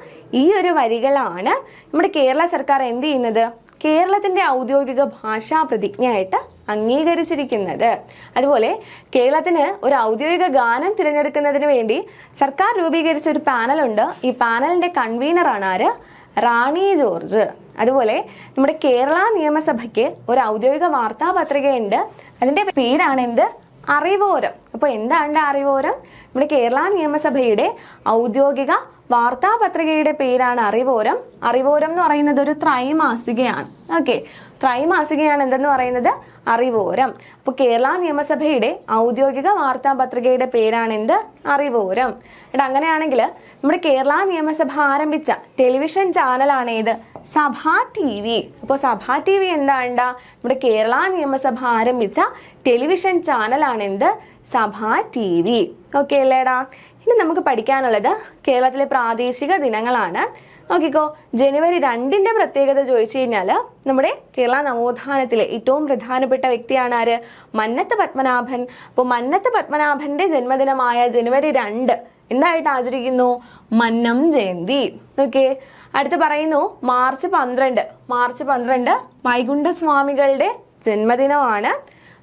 ഈ ഒരു വരികളാണ് നമ്മുടെ കേരള സർക്കാർ എന്ത് ചെയ്യുന്നത്? കേരളത്തിൻ്റെ ഔദ്യോഗിക ഭാഷാ പ്രതിജ്ഞയായിട്ട് അംഗീകരിച്ചിരിക്കുന്നത്. അതുപോലെ കേരളത്തിന് ഒരു ഔദ്യോഗിക ഗാനം തിരഞ്ഞെടുക്കുന്നതിന് വേണ്ടി സർക്കാർ രൂപീകരിച്ച ഒരു പാനലുണ്ട്. ഈ പാനലിൻ്റെ കൺവീനറാണ് ആര്? റാണി ജോർജ്. അതുപോലെ നമ്മുടെ കേരള നിയമസഭയ്ക്ക് ഒരു ഔദ്യോഗിക വാർത്താപത്രികയുണ്ട്. അതിൻ്റെ പേരാണ് എന്ത്? അറിവോരം. അപ്പോൾ എന്താണ് അറിവോരം? നമ്മുടെ കേരള നിയമസഭയുടെ ഔദ്യോഗിക വാർത്താപത്രികയുടെ പേരാണ് അറിവോരം. അറിവോരം എന്ന് പറയുന്നത് ഒരു ത്രൈമാസികയാണ്. ഓക്കെ, ത്രൈമാസികയാണ് എന്തെന്ന് പറയുന്നത്? അറിവോരം. അപ്പോൾ കേരള നിയമസഭയുടെ ഔദ്യോഗിക വാർത്താപത്രികയുടെ പേരാണ് എന്ത്? അറിവോരം. അങ്ങനെയാണെങ്കിൽ നമ്മുടെ കേരള നിയമസഭ ആരംഭിച്ച ടെലിവിഷൻ ചാനലാണ് ഏത്? സഭാ TV. അപ്പോൾ സഭാ TV എന്താണ്ടാ? നമ്മുടെ കേരള നിയമസഭ ആരംഭിച്ച ടെലിവിഷൻ ചാനലാണ് എന്ത്? സഭാ TV. ഓക്കെ അല്ലേടാ? ഇനി നമുക്ക് പഠിക്കാനുള്ളത് കേരളത്തിലെ പ്രാദേശിക ദിനങ്ങളാണ്. നോക്കിക്കോ, ജനുവരി 2 പ്രത്യേകത ചോദിച്ചു കഴിഞ്ഞാൽ നമ്മുടെ കേരള നവോത്ഥാനത്തിലെ ഏറ്റവും പ്രധാനപ്പെട്ട വ്യക്തിയാണ് ആര്? മന്നത്ത് പത്മനാഭൻ. അപ്പോൾ മന്നത്ത് പത്മനാഭന്റെ ജന്മദിനമായ ജനുവരി 2 എന്തായിട്ട് ആചരിക്കുന്നു? മന്നം ജയന്തി. ഓക്കെ, അടുത്ത് പറയുന്നു മാർച്ച് 12 വൈകുണ്ഠസ്വാമികളുടെ ജന്മദിനമാണ്.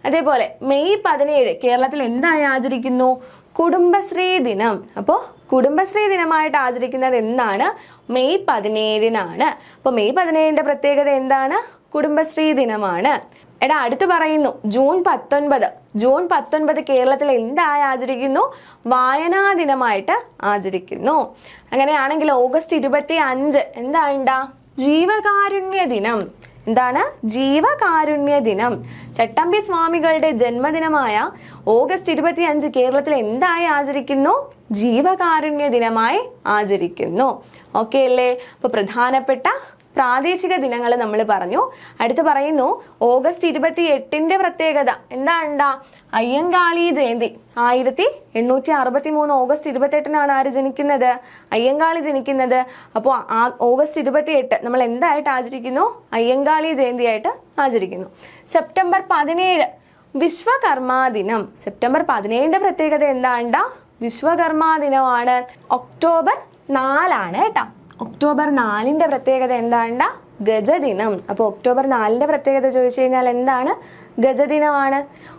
അതേപോലെ മെയ് 17 കേരളത്തിൽ എന്തായി ആചരിക്കുന്നു? കുടുംബശ്രീ ദിനം. അപ്പോൾ കുടുംബശ്രീ ദിനമായിട്ട് ആചരിക്കുന്നത് എന്നാണ്? മെയ് 17. അപ്പോൾ മെയ് 17 പ്രത്യേകത എന്താണ്? കുടുംബശ്രീ ദിനമാണ്. എടാ അടുത്ത് പറയുന്നു ജൂൺ 19 കേരളത്തിൽ എന്തായി ആചരിക്കുന്നു? വായനാ ദിനമായിട്ട് ആചരിക്കുന്നു. അങ്ങനെയാണെങ്കിൽ ഓഗസ്റ്റ് 25 എന്താണ്ടാ? ജീവകാരുണ്യ ദിനം. എന്താണ്? ജീവകാരുണ്യ ദിനം. ചട്ടമ്പി സ്വാമികളുടെ ജന്മദിനമായ ഓഗസ്റ്റ് 25 കേരളത്തിൽ എന്തായി ആചരിക്കുന്നു? ജീവകാരുണ്യ ദിനമായി ആചരിക്കുന്നു. ഓക്കെ അല്ലേ? അപ്പൊ പ്രധാനപ്പെട്ട പ്രാദേശിക ദിനങ്ങൾ നമ്മൾ പറഞ്ഞു. അടുത്ത് പറയുന്നു ഓഗസ്റ്റ് 28 പ്രത്യേകത എന്താണ്ടാ? അയ്യങ്കാളി ജയന്തി. 1863 ഓഗസ്റ്റ് 28 ആര് ജനിക്കുന്നത്? അയ്യങ്കാളി ജനിക്കുന്നത്. അപ്പോൾ ആ ഓഗസ്റ്റ് 28 നമ്മൾ എന്തായിട്ട് ആചരിക്കുന്നു? അയ്യങ്കാളി ജയന്തിയായിട്ട് ആചരിക്കുന്നു. സെപ്റ്റംബർ 17 വിശ്വകർമാ ദിനം. സെപ്റ്റംബർ 17 പ്രത്യേകത എന്താണ്ടാ? വിശ്വകർമാ ദിനമാണ്. ഒക്ടോബർ 4 കേട്ടോ. ഒക്ടോബർ 4 പ്രത്യേകത എന്താണ്ട? ഗജദിനം. അപ്പോൾ ഒക്ടോബർ 4 പ്രത്യേകത ചോദിച്ചു കഴിഞ്ഞാൽ എന്താണ്? ഗജദിനമാണ്.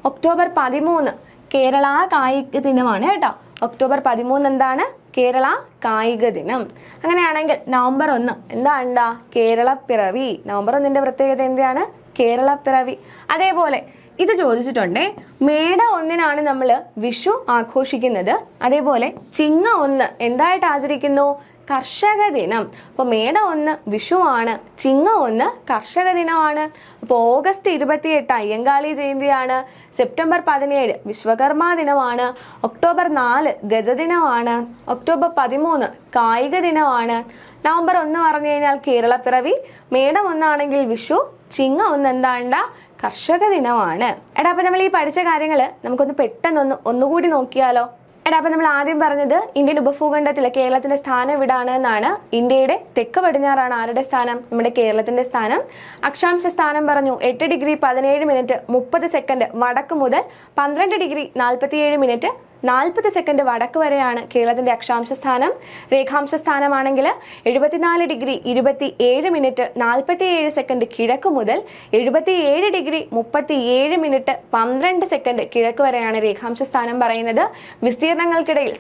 ഒക്ടോബർ 13 കേരള കായിക ദിനമാണ് കേട്ടോ. ഒക്ടോബർ 13 എന്താണ്? കേരള കായിക ദിനം. അങ്ങനെയാണെങ്കിൽ നവംബർ 1 എന്താണ്ടാ? കേരളപ്പിറവി. നവംബർ 1 പ്രത്യേകത എന്താണ്? കേരളപ്പിറവി. അതേപോലെ ഇത് ചോദിച്ചിട്ടുണ്ടേ, മേട 1 നമ്മൾ വിഷു ആഘോഷിക്കുന്നത്. അതേപോലെ ചിങ്ങ 1 എന്തായിട്ട് ആചരിക്കുന്നു? കർഷക ദിനം. അപ്പോൾ മേട 1 വിഷു ആണ്, ചിങ്ങ 1 കർഷക ദിനമാണ്. അപ്പോൾ ഓഗസ്റ്റ് 28 അയ്യങ്കാളി ജയന്തിയാണ്. സെപ്റ്റംബർ 17 വിശ്വകർമാ ദിനമാണ്. ഒക്ടോബർ 4 ഗജദിനമാണ്. ഒക്ടോബർ 13 കായിക ദിനമാണ്. നവംബർ 1 പറഞ്ഞു കഴിഞ്ഞാൽ കേരളപ്പിറവി. മേടം 1 ആണെങ്കിൽ വിഷു, ചിങ്ങ 1 എന്താണ്ടാ? കർഷക ദിനമാണ്. എടാ അപ്പൊ നമ്മൾ ഈ പഠിച്ച കാര്യങ്ങൾ നമുക്കൊന്ന് പെട്ടെന്ന് ഒന്നുകൂടി നോക്കിയാലോ? എടാ അപ്പൊ നമ്മൾ ആദ്യം പറഞ്ഞത് ഇന്ത്യൻ ഉപഭൂഖണ്ഡത്തിലെ കേരളത്തിന്റെ സ്ഥാനം എവിടാണ് എന്നാണ്. ഇന്ത്യയുടെ തെക്ക് പടിഞ്ഞാറാണ് ആരുടെ സ്ഥാനം? നമ്മുടെ കേരളത്തിന്റെ സ്ഥാനം. അക്ഷാംശ സ്ഥാനം പറഞ്ഞു 8 ഡിഗ്രി 17 മിനിറ്റ് 30 സെക്കൻഡ് വടക്ക് മുതൽ 12 ഡിഗ്രി 47 മിനിറ്റ് 40 സെക്കൻഡ് വടക്ക് വരെയാണ് കേരളത്തിന്റെ അക്ഷാംശ സ്ഥാനം. രേഖാംശ സ്ഥാനമാണെങ്കിൽ 74 ഡിഗ്രി 27 മിനിറ്റ് 47 സെക്കൻഡ് കിഴക്ക് മുതൽ 77 ഡിഗ്രി 37 മിനിറ്റ് 12 സെക്കൻഡ് കിഴക്ക് വരെയാണ് രേഖാംശ സ്ഥാനം പറയുന്നത്. വിസ്തീർണങ്ങൾക്കിടയിൽ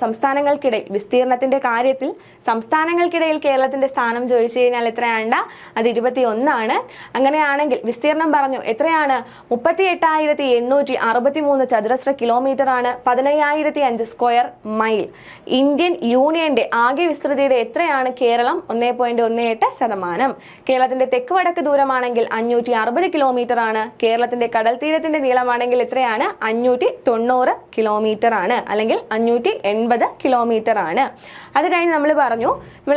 സംസ്ഥാനങ്ങൾക്കിടയിൽ വിസ്തീർണത്തിന്റെ കാര്യത്തിൽ സംസ്ഥാനങ്ങൾക്കിടയിൽ കേരളത്തിന്റെ സ്ഥാനം ചോദിച്ചു കഴിഞ്ഞാൽ എത്രയാണ്ട? അത് 21 അങ്ങനെയാണെങ്കിൽ വിസ്തീർണം പറഞ്ഞു എത്രയാണ്? 38,863 ചതുരശ്ര കിലോമീറ്റർ ആണ്. 15,005 സ്ക്വയർ മൈൽ. ഇന്ത്യൻ യൂണിയന്റെ ആകെ വിസ്തൃതിയുടെ എത്രയാണ് കേരളം? 1.18%. കേരളത്തിന്റെ തെക്ക് വടക്ക് ദൂരമാണെങ്കിൽ 560 കിലോമീറ്റർ ആണ്. കേരളത്തിന്റെ കടൽ തീരത്തിന്റെ നീളമാണെങ്കിൽ എത്രയാണ്? 590 കിലോമീറ്റർ ആണ്, അല്ലെങ്കിൽ 580 കിലോമീറ്റർ ആണ്. അത് കഴിഞ്ഞ് നമ്മൾ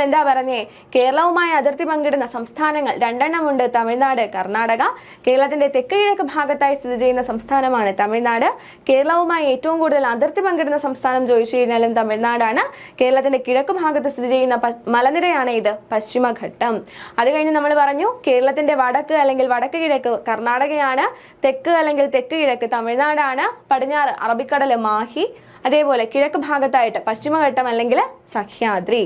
എന്താ പറഞ്ഞേ? കേരളവുമായി അതിർത്തി പങ്കിടുന്ന സംസ്ഥാനങ്ങൾ 2 ഉണ്ട്. തമിഴ്നാട്, കർണാടക. കേരളത്തിന്റെ തെക്ക് കിഴക്ക് ഭാഗത്തായി സ്ഥിതി ചെയ്യുന്ന സംസ്ഥാനമാണ് തമിഴ്നാട്. കേരളവുമായി ഏറ്റവും കൂടുതൽ അതിർത്തി പങ്കിടുന്ന സംസ്ഥാനം ചോദിച്ചു കഴിഞ്ഞാലും തമിഴ്നാടാണ്. കേരളത്തിന്റെ കിഴക്ക് ഭാഗത്ത് സ്ഥിതി ചെയ്യുന്ന മലനിരയാണ് ഇത് പശ്ചിമഘട്ടം. അത് കഴിഞ്ഞ് നമ്മൾ പറഞ്ഞു കേരളത്തിന്റെ വടക്ക് അല്ലെങ്കിൽ വടക്ക് കിഴക്ക് കർണാടകയാണ്. തെക്ക് അല്ലെങ്കിൽ തെക്ക് കിഴക്ക് തമിഴ്നാടാണ്. പടിഞ്ഞാറ് അറബിക്കടല് മാഹി. അതേപോലെ കിഴക്ക് ഭാഗത്തായിട്ട് പശ്ചിമഘട്ടം അല്ലെങ്കിൽ സഹ്യാദ്രി.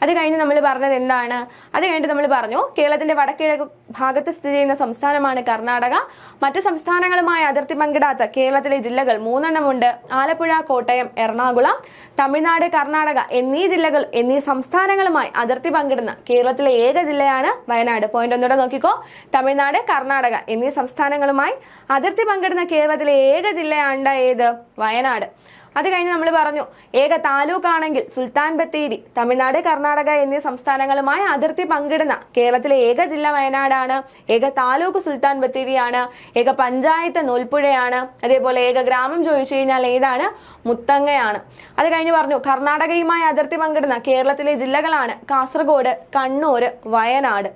അത് കഴിഞ്ഞ് നമ്മൾ പറഞ്ഞത് എന്താണ്? അത് കഴിഞ്ഞിട്ട് നമ്മൾ പറഞ്ഞു കേരളത്തിന്റെ വടക്കിഴക്ക് ഭാഗത്ത് സ്ഥിതി ചെയ്യുന്ന സംസ്ഥാനമാണ് കർണാടക. മറ്റ് സംസ്ഥാനങ്ങളുമായി അതിർത്തി പങ്കിടാത്ത കേരളത്തിലെ ജില്ലകൾ 3 ഉണ്ട്. ആലപ്പുഴ, കോട്ടയം, എറണാകുളം. തമിഴ്നാട്, കർണാടക എന്നീ സംസ്ഥാനങ്ങളുമായി അതിർത്തി പങ്കിടുന്ന കേരളത്തിലെ ഏക ജില്ലയാണ് വയനാട്. പോയിന്റ് ഒന്നുകൂടെ നോക്കിക്കോ. തമിഴ്നാട്, കർണാടക എന്നീ സംസ്ഥാനങ്ങളുമായി അതിർത്തി പങ്കിടുന്ന കേരളത്തിലെ ഏക ജില്ലയാണ് ഏത്? വയനാട്. അത് കഴിഞ്ഞ് നമ്മൾ പറഞ്ഞു ഏക താലൂക്ക് ആണെങ്കിൽ സുൽത്താൻ ബത്തേരി. തമിഴ്നാട്, കർണാടക എന്നീ സംസ്ഥാനങ്ങളുമായി അതിർത്തി പങ്കിടുന്ന കേരളത്തിലെ ഏക ജില്ല വയനാടാണ്. ഏക താലൂക്ക് സുൽത്താൻ ബത്തേരിയാണ്. ഏക പഞ്ചായത്ത് നൂൽപ്പുഴയാണ്. അതേപോലെ ഏക ഗ്രാമം ചോദിച്ചു കഴിഞ്ഞാൽ ഏതാണ്? മുത്തങ്ങയാണ്. അത് കഴിഞ്ഞ് പറഞ്ഞു കർണാടകയുമായി അതിർത്തി പങ്കിടുന്ന കേരളത്തിലെ ജില്ലകളാണ് കാസർഗോഡ്, കണ്ണൂർ, വയനാട്.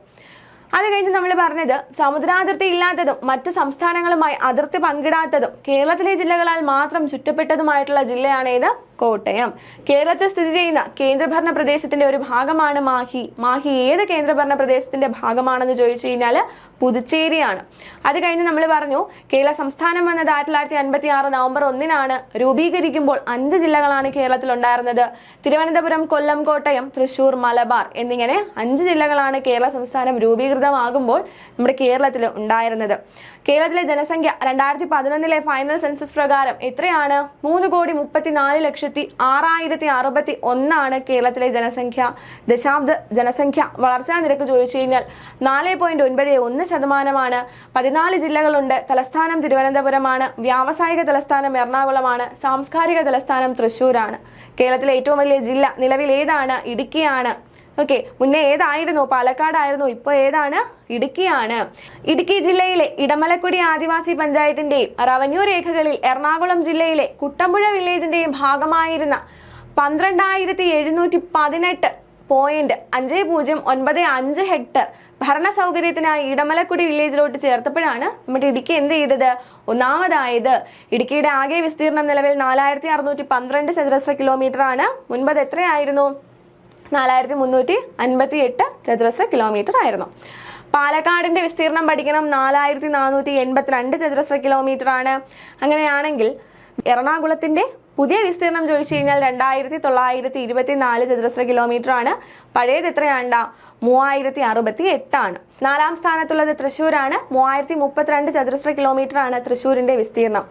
അത് കഴിഞ്ഞ് നമ്മൾ പറഞ്ഞത് സമുദ്രാതിർത്തി ഇല്ലാത്തതും മറ്റ് സംസ്ഥാനങ്ങളുമായി അതിർത്തി പങ്കിടാത്തതും കേരളത്തിലെ ജില്ലകളാൽ മാത്രം ചുറ്റപ്പെട്ടതുമായിട്ടുള്ള ജില്ലയാണ് ഏത്? കോട്ടയം. കേരളത്തിൽ സ്ഥിതി ചെയ്യുന്ന കേന്ദ്രഭരണ പ്രദേശത്തിന്റെ ഒരു ഭാഗമാണ് മാഹി. മാഹി ഏത് കേന്ദ്രഭരണ പ്രദേശത്തിന്റെ ഭാഗമാണെന്ന് ചോദിച്ചു കഴിഞ്ഞാൽ പുതുച്ചേരിയാണ്. അത് കഴിഞ്ഞ് നമ്മൾ പറഞ്ഞു കേരള സംസ്ഥാനം വന്നത് 1956 നവംബർ 1 രൂപീകരിക്കുമ്പോൾ 5 ജില്ലകളാണ് കേരളത്തിൽ ഉണ്ടായിരുന്നത്. തിരുവനന്തപുരം, കൊല്ലം, കോട്ടയം, തൃശൂർ, മലബാർ എന്നിങ്ങനെ 5 ജില്ലകളാണ് കേരള സംസ്ഥാനം രൂപീകൃതമാകുമ്പോൾ നമ്മുടെ കേരളത്തിൽ ഉണ്ടായിരുന്നത്. കേരളത്തിലെ ജനസംഖ്യ 2011 ഫൈനൽ സെൻസസ് പ്രകാരം എത്രയാണ്? 3,34,6,061 കേരളത്തിലെ ജനസംഖ്യ. ദശാബ്ദ ജനസംഖ്യ വളർച്ചാ നിരക്ക് ചോദിച്ചു കഴിഞ്ഞാൽ 4.91%. 14 ജില്ലകളുണ്ട്. തലസ്ഥാനം തിരുവനന്തപുരമാണ്. വ്യാവസായിക തലസ്ഥാനം എറണാകുളമാണ്. സാംസ്കാരിക തലസ്ഥാനം തൃശ്ശൂരാണ്. കേരളത്തിലെ ഏറ്റവും വലിയ ജില്ല നിലവിൽ ഏതാണ്? ഇടുക്കിയാണ്. ഓക്കെ, മുന്നേ ഏതായിരുന്നു? പാലക്കാടായിരുന്നു. ഇപ്പോൾ ഏതാണ്? ഇടുക്കിയാണ്. ഇടുക്കി ജില്ലയിലെ ഇടമലക്കുടി ആദിവാസി പഞ്ചായത്തിന്റെയും റവന്യൂ രേഖകളിൽ എറണാകുളം ജില്ലയിലെ കുട്ടമ്പുഴ വില്ലേജിന്റെയും ഭാഗമായിരുന്ന 12,718.5095 ഹെക്ടർ ഭരണ സൗകര്യത്തിനായി ഇടമലക്കുടി വില്ലേജിലോട്ട് ചേർത്തപ്പോഴാണ് നമ്മുടെ ഇടുക്കി എന്ത് ചെയ്തത്? ഒന്നാമതായത്. ഇടുക്കിയുടെ ആകെ വിസ്തീർണം നിലവിൽ 4,612 ചതുരശ്ര കിലോമീറ്റർ ആണ്. മുൻപത് എത്രയായിരുന്നു? 4,358 ചതുരശ്ര കിലോമീറ്റർ ആയിരുന്നു. പാലക്കാടിന്റെ വിസ്തീർണം പഠിക്കണം. 4,482 ചതുരശ്ര കിലോമീറ്റർ ആണ്. അങ്ങനെയാണെങ്കിൽ എറണാകുളത്തിന്റെ പുതിയ വിസ്തീർണം ചോദിച്ചു കഴിഞ്ഞാൽ 2,924 ചതുരശ്ര കിലോമീറ്റർ ആണ്. പഴയത് എത്രയാണ്ടാ? 3,068 ആണ്. 4ാം സ്ഥാനത്തുള്ളത് തൃശ്ശൂരാണ്. 3,032 ചതുരശ്ര കിലോമീറ്റർ ആണ് തൃശ്ശൂരിന്റെ വിസ്തീർണം.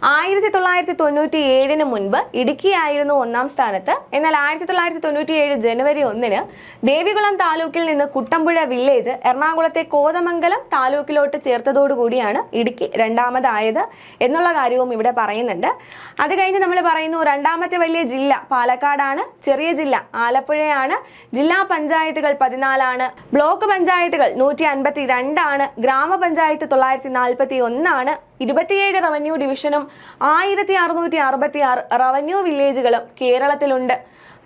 1997 മുൻപ് ഇടുക്കിയായിരുന്നു 1ാം സ്ഥാനത്ത്. എന്നാൽ 1997 ജനുവരി 1 ദേവികുളം താലൂക്കിൽ നിന്ന് കുട്ടമ്പുഴ വില്ലേജ് എറണാകുളത്തെ കോതമംഗലം താലൂക്കിലോട്ട് ചേർത്തതോടുകൂടിയാണ് ഇടുക്കി 2ാമതായത് എന്നുള്ള കാര്യവും ഇവിടെ പറയുന്നുണ്ട്. അത് കഴിഞ്ഞ് നമ്മൾ പറയുന്നു രണ്ടാമത്തെ വലിയ ജില്ല പാലക്കാടാണ്. ചെറിയ ജില്ല ആലപ്പുഴയാണ്. ജില്ലാ പഞ്ചായത്തുകൾ 14 ബ്ലോക്ക് പഞ്ചായത്തുകൾ 152 ഗ്രാമപഞ്ചായത്ത് 941 27 റവന്യൂ ഡിവിഷനും 1666 റവന്യൂ വില്ലേജുകളും കേരളത്തിലുണ്ട്.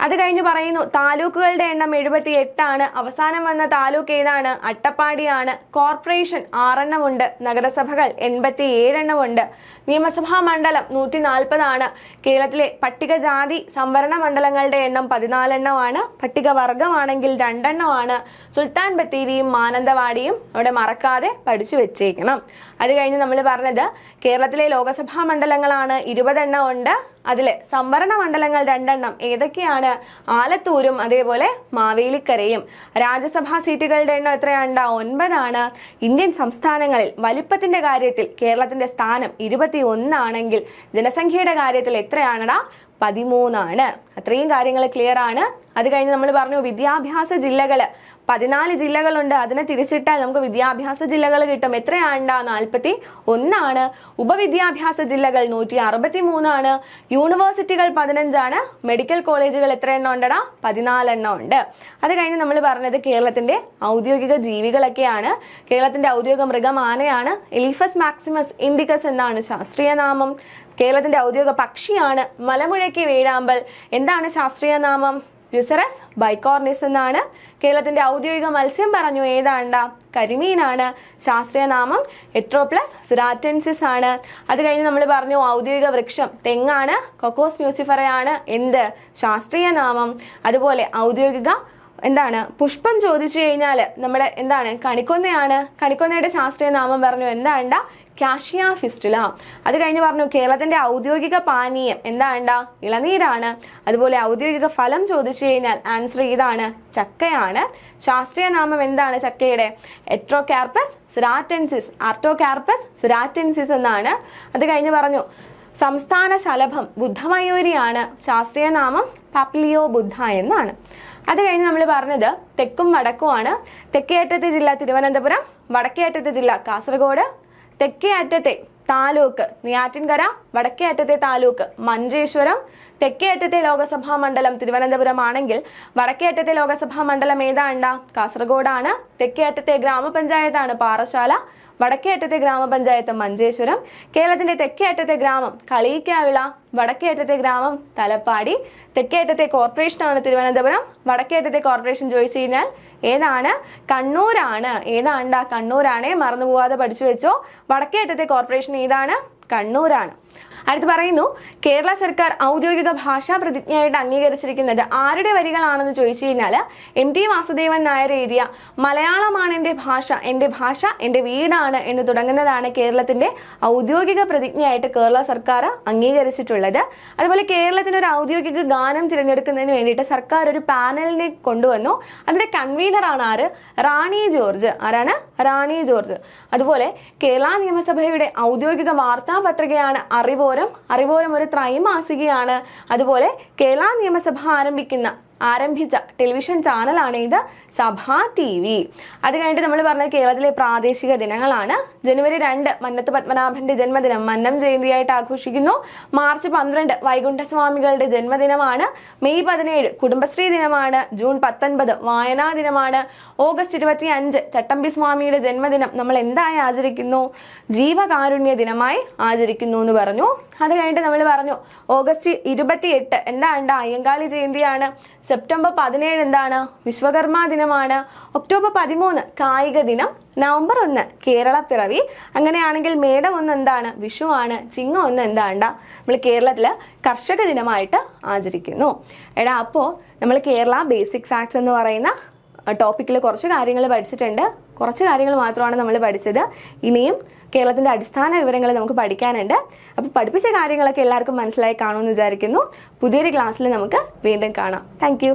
അത് കഴിഞ്ഞ് പറയുന്നു താലൂക്കുകളുടെ എണ്ണം 78 അവസാനം വന്ന താലൂക്ക് ഏതാണ്? അട്ടപ്പാടിയാണ്. കോർപ്പറേഷൻ 6 ഉണ്ട്. നഗരസഭകൾ 87 ഉണ്ട്. നിയമസഭാ മണ്ഡലം 140 കേരളത്തിലെ പട്ടികജാതി സംവരണ മണ്ഡലങ്ങളുടെ എണ്ണം 14 പട്ടികവർഗമാണെങ്കിൽ 2 സുൽത്താൻ ബത്തേരിയും മാനന്തവാടിയും അവിടെ മറക്കാതെ പഠിച്ചു വെച്ചേക്കണം. അത് കഴിഞ്ഞ് നമ്മൾ പറഞ്ഞത് കേരളത്തിലെ ലോകസഭാ മണ്ഡലങ്ങളാണ് 20 ഉണ്ട്. അതിൽ സംവരണ മണ്ഡലങ്ങൾ 2 ഏതൊക്കെയാണ്? ആലത്തൂരും അതേപോലെ മാവേലിക്കരയും. രാജ്യസഭാ സീറ്റുകളുടെ എണ്ണം എത്രയാണ്? 9 ഇന്ത്യൻ സംസ്ഥാനങ്ങളിൽ വലിപ്പത്തിന്റെ കാര്യത്തിൽ കേരളത്തിന്റെ സ്ഥാനം 21 ആണെങ്കിൽ ജനസംഖ്യയുടെ കാര്യത്തിൽ എത്രയാണടാ? 13. അത്രയും കാര്യങ്ങൾ ക്ലിയർ ആണ്. അത് കഴിഞ്ഞ് നമ്മൾ പറഞ്ഞു വിദ്യാഭ്യാസ ജില്ലകള് 14 ജില്ലകളുണ്ട്. അതിനെ തിരിച്ചിട്ടാൽ നമുക്ക് വിദ്യാഭ്യാസ ജില്ലകൾ കിട്ടും. എത്രയാണ്? 41. ഉപവിദ്യാഭ്യാസ ജില്ലകൾ 163. യൂണിവേഴ്സിറ്റികൾ 15. മെഡിക്കൽ കോളേജുകൾ എത്ര എണ്ണം ഉണ്ടടാ? 14 ഉണ്ട്. അത് കഴിഞ്ഞ് നമ്മൾ പറഞ്ഞത് കേരളത്തിന്റെ ഔദ്യോഗിക ജീവികളൊക്കെയാണ്. കേരളത്തിന്റെ ഔദ്യോഗിക മൃഗം ആനയാണ്. എലിഫസ് മാക്സിമസ് ഇൻഡിക്കസ് എന്നാണ് ശാസ്ത്രീയ നാമം. കേരളത്തിന്റെ ഔദ്യോഗിക പക്ഷിയാണ് മലമുഴക്കി വേഴാമ്പൽ. എന്താണ് ശാസ്ത്രീയ നാമം? യുസറസ് ബൈക്കോർണിസ് എന്നാണ്. കേരളത്തിന്റെ ഔദ്യോഗിക മത്സ്യം പറഞ്ഞു ഏതാണ്ടാ? കരിമീനാണ്. ശാസ്ത്രീയ നാമം എട്രോപ്ലസ് സിറാറ്റൻസിസ് ആണ്. അത് കഴിഞ്ഞ് നമ്മൾ പറഞ്ഞു ഔദ്യോഗിക വൃക്ഷം തെങ്ങാണ്. കൊക്കോസ് മ്യൂസിഫറയാണ്. എന്ത്? ശാസ്ത്രീയ നാമം. അതുപോലെ ഔദ്യോഗിക എന്താണ് പുഷ്പം ചോദിച്ചു കഴിഞ്ഞാൽ നമ്മുടെ എന്താണ്? കണിക്കൊന്നയാണ്. കണിക്കൊന്നയുടെ ശാസ്ത്രീയ നാമം പറഞ്ഞു എന്താണ്ടാ? Cassia fistula. അത് കഴിഞ്ഞ് പറഞ്ഞു കേരളത്തിന്റെ ഔദ്യോഗിക പാനീയം എന്താണ്ടാ? ഇളനീരാണ്. അതുപോലെ ഔദ്യോഗിക ഫലം ചോദിച്ചു കഴിഞ്ഞാൽ ആൻസർ ഇതാണ്, ചക്കയാണ്. ശാസ്ത്രീയ നാമം എന്താണ് ചക്കയുടെ? എട്രോകാർപ്പസ് സിറാറ്റൻസിസ്, ആർട്ടോകാർപ്പസ് സിറാറ്റൻസിസ് എന്നാണ്. അത് കഴിഞ്ഞ് പറഞ്ഞു സംസ്ഥാന ശലഭം ബുദ്ധമയൂരിയാണ്. ശാസ്ത്രീയ നാമം പാപ്ലിയോ ബുദ്ധ എന്നാണ്. അത് കഴിഞ്ഞ് നമ്മൾ പറഞ്ഞത് തെക്കും വടക്കുമാണ്. തെക്കേ അറ്റത്തെ ജില്ല തിരുവനന്തപുരം, വടക്കേ അറ്റത്തെ ജില്ല കാസർഗോഡ്. തെക്കേ അറ്റത്തെ താലൂക്ക് നെയ്യാറ്റിൻകര, വടക്കേ അറ്റത്തെ താലൂക്ക് മഞ്ചേശ്വരം, തെക്കേ അറ്റത്തെ ലോകസഭാ മണ്ഡലം തിരുവനന്തപുരം ആണെങ്കിൽ വടക്കേ അറ്റത്തെ ലോകസഭാ മണ്ഡലം ഏതാണ്ടാ? കാസർഗോഡാണ്. തെക്കേ അറ്റത്തെ ഗ്രാമപഞ്ചായത്താണ് പാറശാല, വടക്കേ അറ്റത്തെ ഗ്രാമപഞ്ചായത്ത് മഞ്ചേശ്വരം. കേരളത്തിന്റെ തെക്കേ അറ്റത്തെ ഗ്രാമം കളിയിക്കാവിള, വടക്കേ അറ്റത്തെ ഗ്രാമം തലപ്പാടി. തെക്കേ അറ്റത്തെ കോർപ്പറേഷനാണ് തിരുവനന്തപുരം, വടക്കേ അറ്റത്തെ കോർപ്പറേഷൻ ചോദിച്ചു കഴിഞ്ഞാൽ ഏതാണ്? കണ്ണൂരാണ്. ഏതാണ്ടാ? കണ്ണൂരാണേ, മറന്നു പോവാതെ പഠിച്ചു വെച്ചോ. വടക്കേ അറ്റത്തെ കോർപ്പറേഷൻ ഏതാണ്? കണ്ണൂരാണ്. അടുത്ത് പറയുന്നു, കേരള സർക്കാർ ഔദ്യോഗിക ഭാഷാ പ്രതിജ്ഞയായിട്ട് അംഗീകരിച്ചിരിക്കുന്നത് ആരുടെ വരികളാണെന്ന് ചോദിച്ചു കഴിഞ്ഞാൽ MT വാസുദേവൻ നായർ എഴുതിയ മലയാളമാണ് എൻ്റെ ഭാഷ, എൻ്റെ ഭാഷ എൻ്റെ വീടാണ് എന്ന് തുടങ്ങുന്നതാണ് കേരളത്തിന്റെ ഔദ്യോഗിക പ്രതിജ്ഞയായിട്ട് കേരള സർക്കാർ അംഗീകരിച്ചിട്ടുള്ളത്. അതുപോലെ കേരളത്തിന് ഒരു ഔദ്യോഗിക ഗാനം തിരഞ്ഞെടുക്കുന്നതിന് വേണ്ടിയിട്ട് സർക്കാർ ഒരു പാനലിനെ കൊണ്ടുവന്നു. അതിന്റെ കൺവീനറാണ് ആര്? റാണി ജോർജ്. ആരാണ്? റാണി ജോർജ്. അതുപോലെ കേരള നിയമസഭയുടെ ഔദ്യോഗിക വാർത്താപത്രികയാണ് അറിവോരം. അറിവോരം ഒരു ത്രൈമാസികയാണ്. അതുപോലെ കേരള നിയമസഭ ആരംഭിച്ച ടെലിവിഷൻ ചാനലാണ് ഇത് സഭാ TV. അത് കഴിഞ്ഞിട്ട് നമ്മൾ പറഞ്ഞ കേരളത്തിലെ പ്രാദേശിക ദിനങ്ങളാണ്. ജനുവരി 2 മന്നത്ത് പത്മനാഭന്റെ ജന്മദിനം, മന്നം ജയന്തിയായിട്ട് ആഘോഷിക്കുന്നു. മാർച്ച് 12 വൈകുണ്ഠസ്വാമികളുടെ ജന്മദിനമാണ്. മെയ് 17 കുടുംബശ്രീ ദിനമാണ്. ജൂൺ 19 വായനാ ദിനമാണ്. ഓഗസ്റ്റ് 25 ചട്ടമ്പി സ്വാമിയുടെ ജന്മദിനം നമ്മൾ എന്തായി ആചരിക്കുന്നു? ജീവകാരുണ്യ ദിനമായി ആചരിക്കുന്നു എന്ന് പറഞ്ഞു. അത് കഴിഞ്ഞിട്ട് നമ്മൾ പറഞ്ഞു ഓഗസ്റ്റ് 28 എന്താണ്? അയ്യങ്കാളി ജയന്തിയാണ്. സെപ്റ്റംബർ 17 എന്താണ്? വിശ്വകർമ്മ ദിനമാണ്. ഒക്ടോബർ 13 കായിക ദിനം. നവംബർ 1 കേരള പിറവി. അങ്ങനെയാണെങ്കിൽ മേടം 1 എന്താണ്? വിഷു ആണ്. ചിങ്ങം 1 എന്താണ്ടാ? നമ്മൾ കേരളത്തിൽ കർഷക ദിനമായിട്ട് ആചരിക്കുന്നു. എടാ, അപ്പോൾ നമ്മൾ കേരള ബേസിക് ഫാക്ട്സ് എന്ന് പറയുന്ന ടോപ്പിക്കിൽ കുറച്ച് കാര്യങ്ങൾ പഠിച്ചിട്ടുണ്ട്. കുറച്ച് കാര്യങ്ങൾ മാത്രമാണ് നമ്മൾ പഠിച്ചത്. ഇനിയും കേരളത്തിന്റെ അടിസ്ഥാന വിവരങ്ങൾ നമുക്ക് പഠിക്കാനുണ്ട്. അപ്പോൾ പഠിപ്പിച്ച കാര്യങ്ങളൊക്കെ എല്ലാവർക്കും മനസ്സിലായി കാണുമെന്ന് വിചാരിക്കുന്നു. പുതിയൊരു ക്ലാസ്സിൽ നമുക്ക് വീണ്ടും കാണാം. താങ്ക്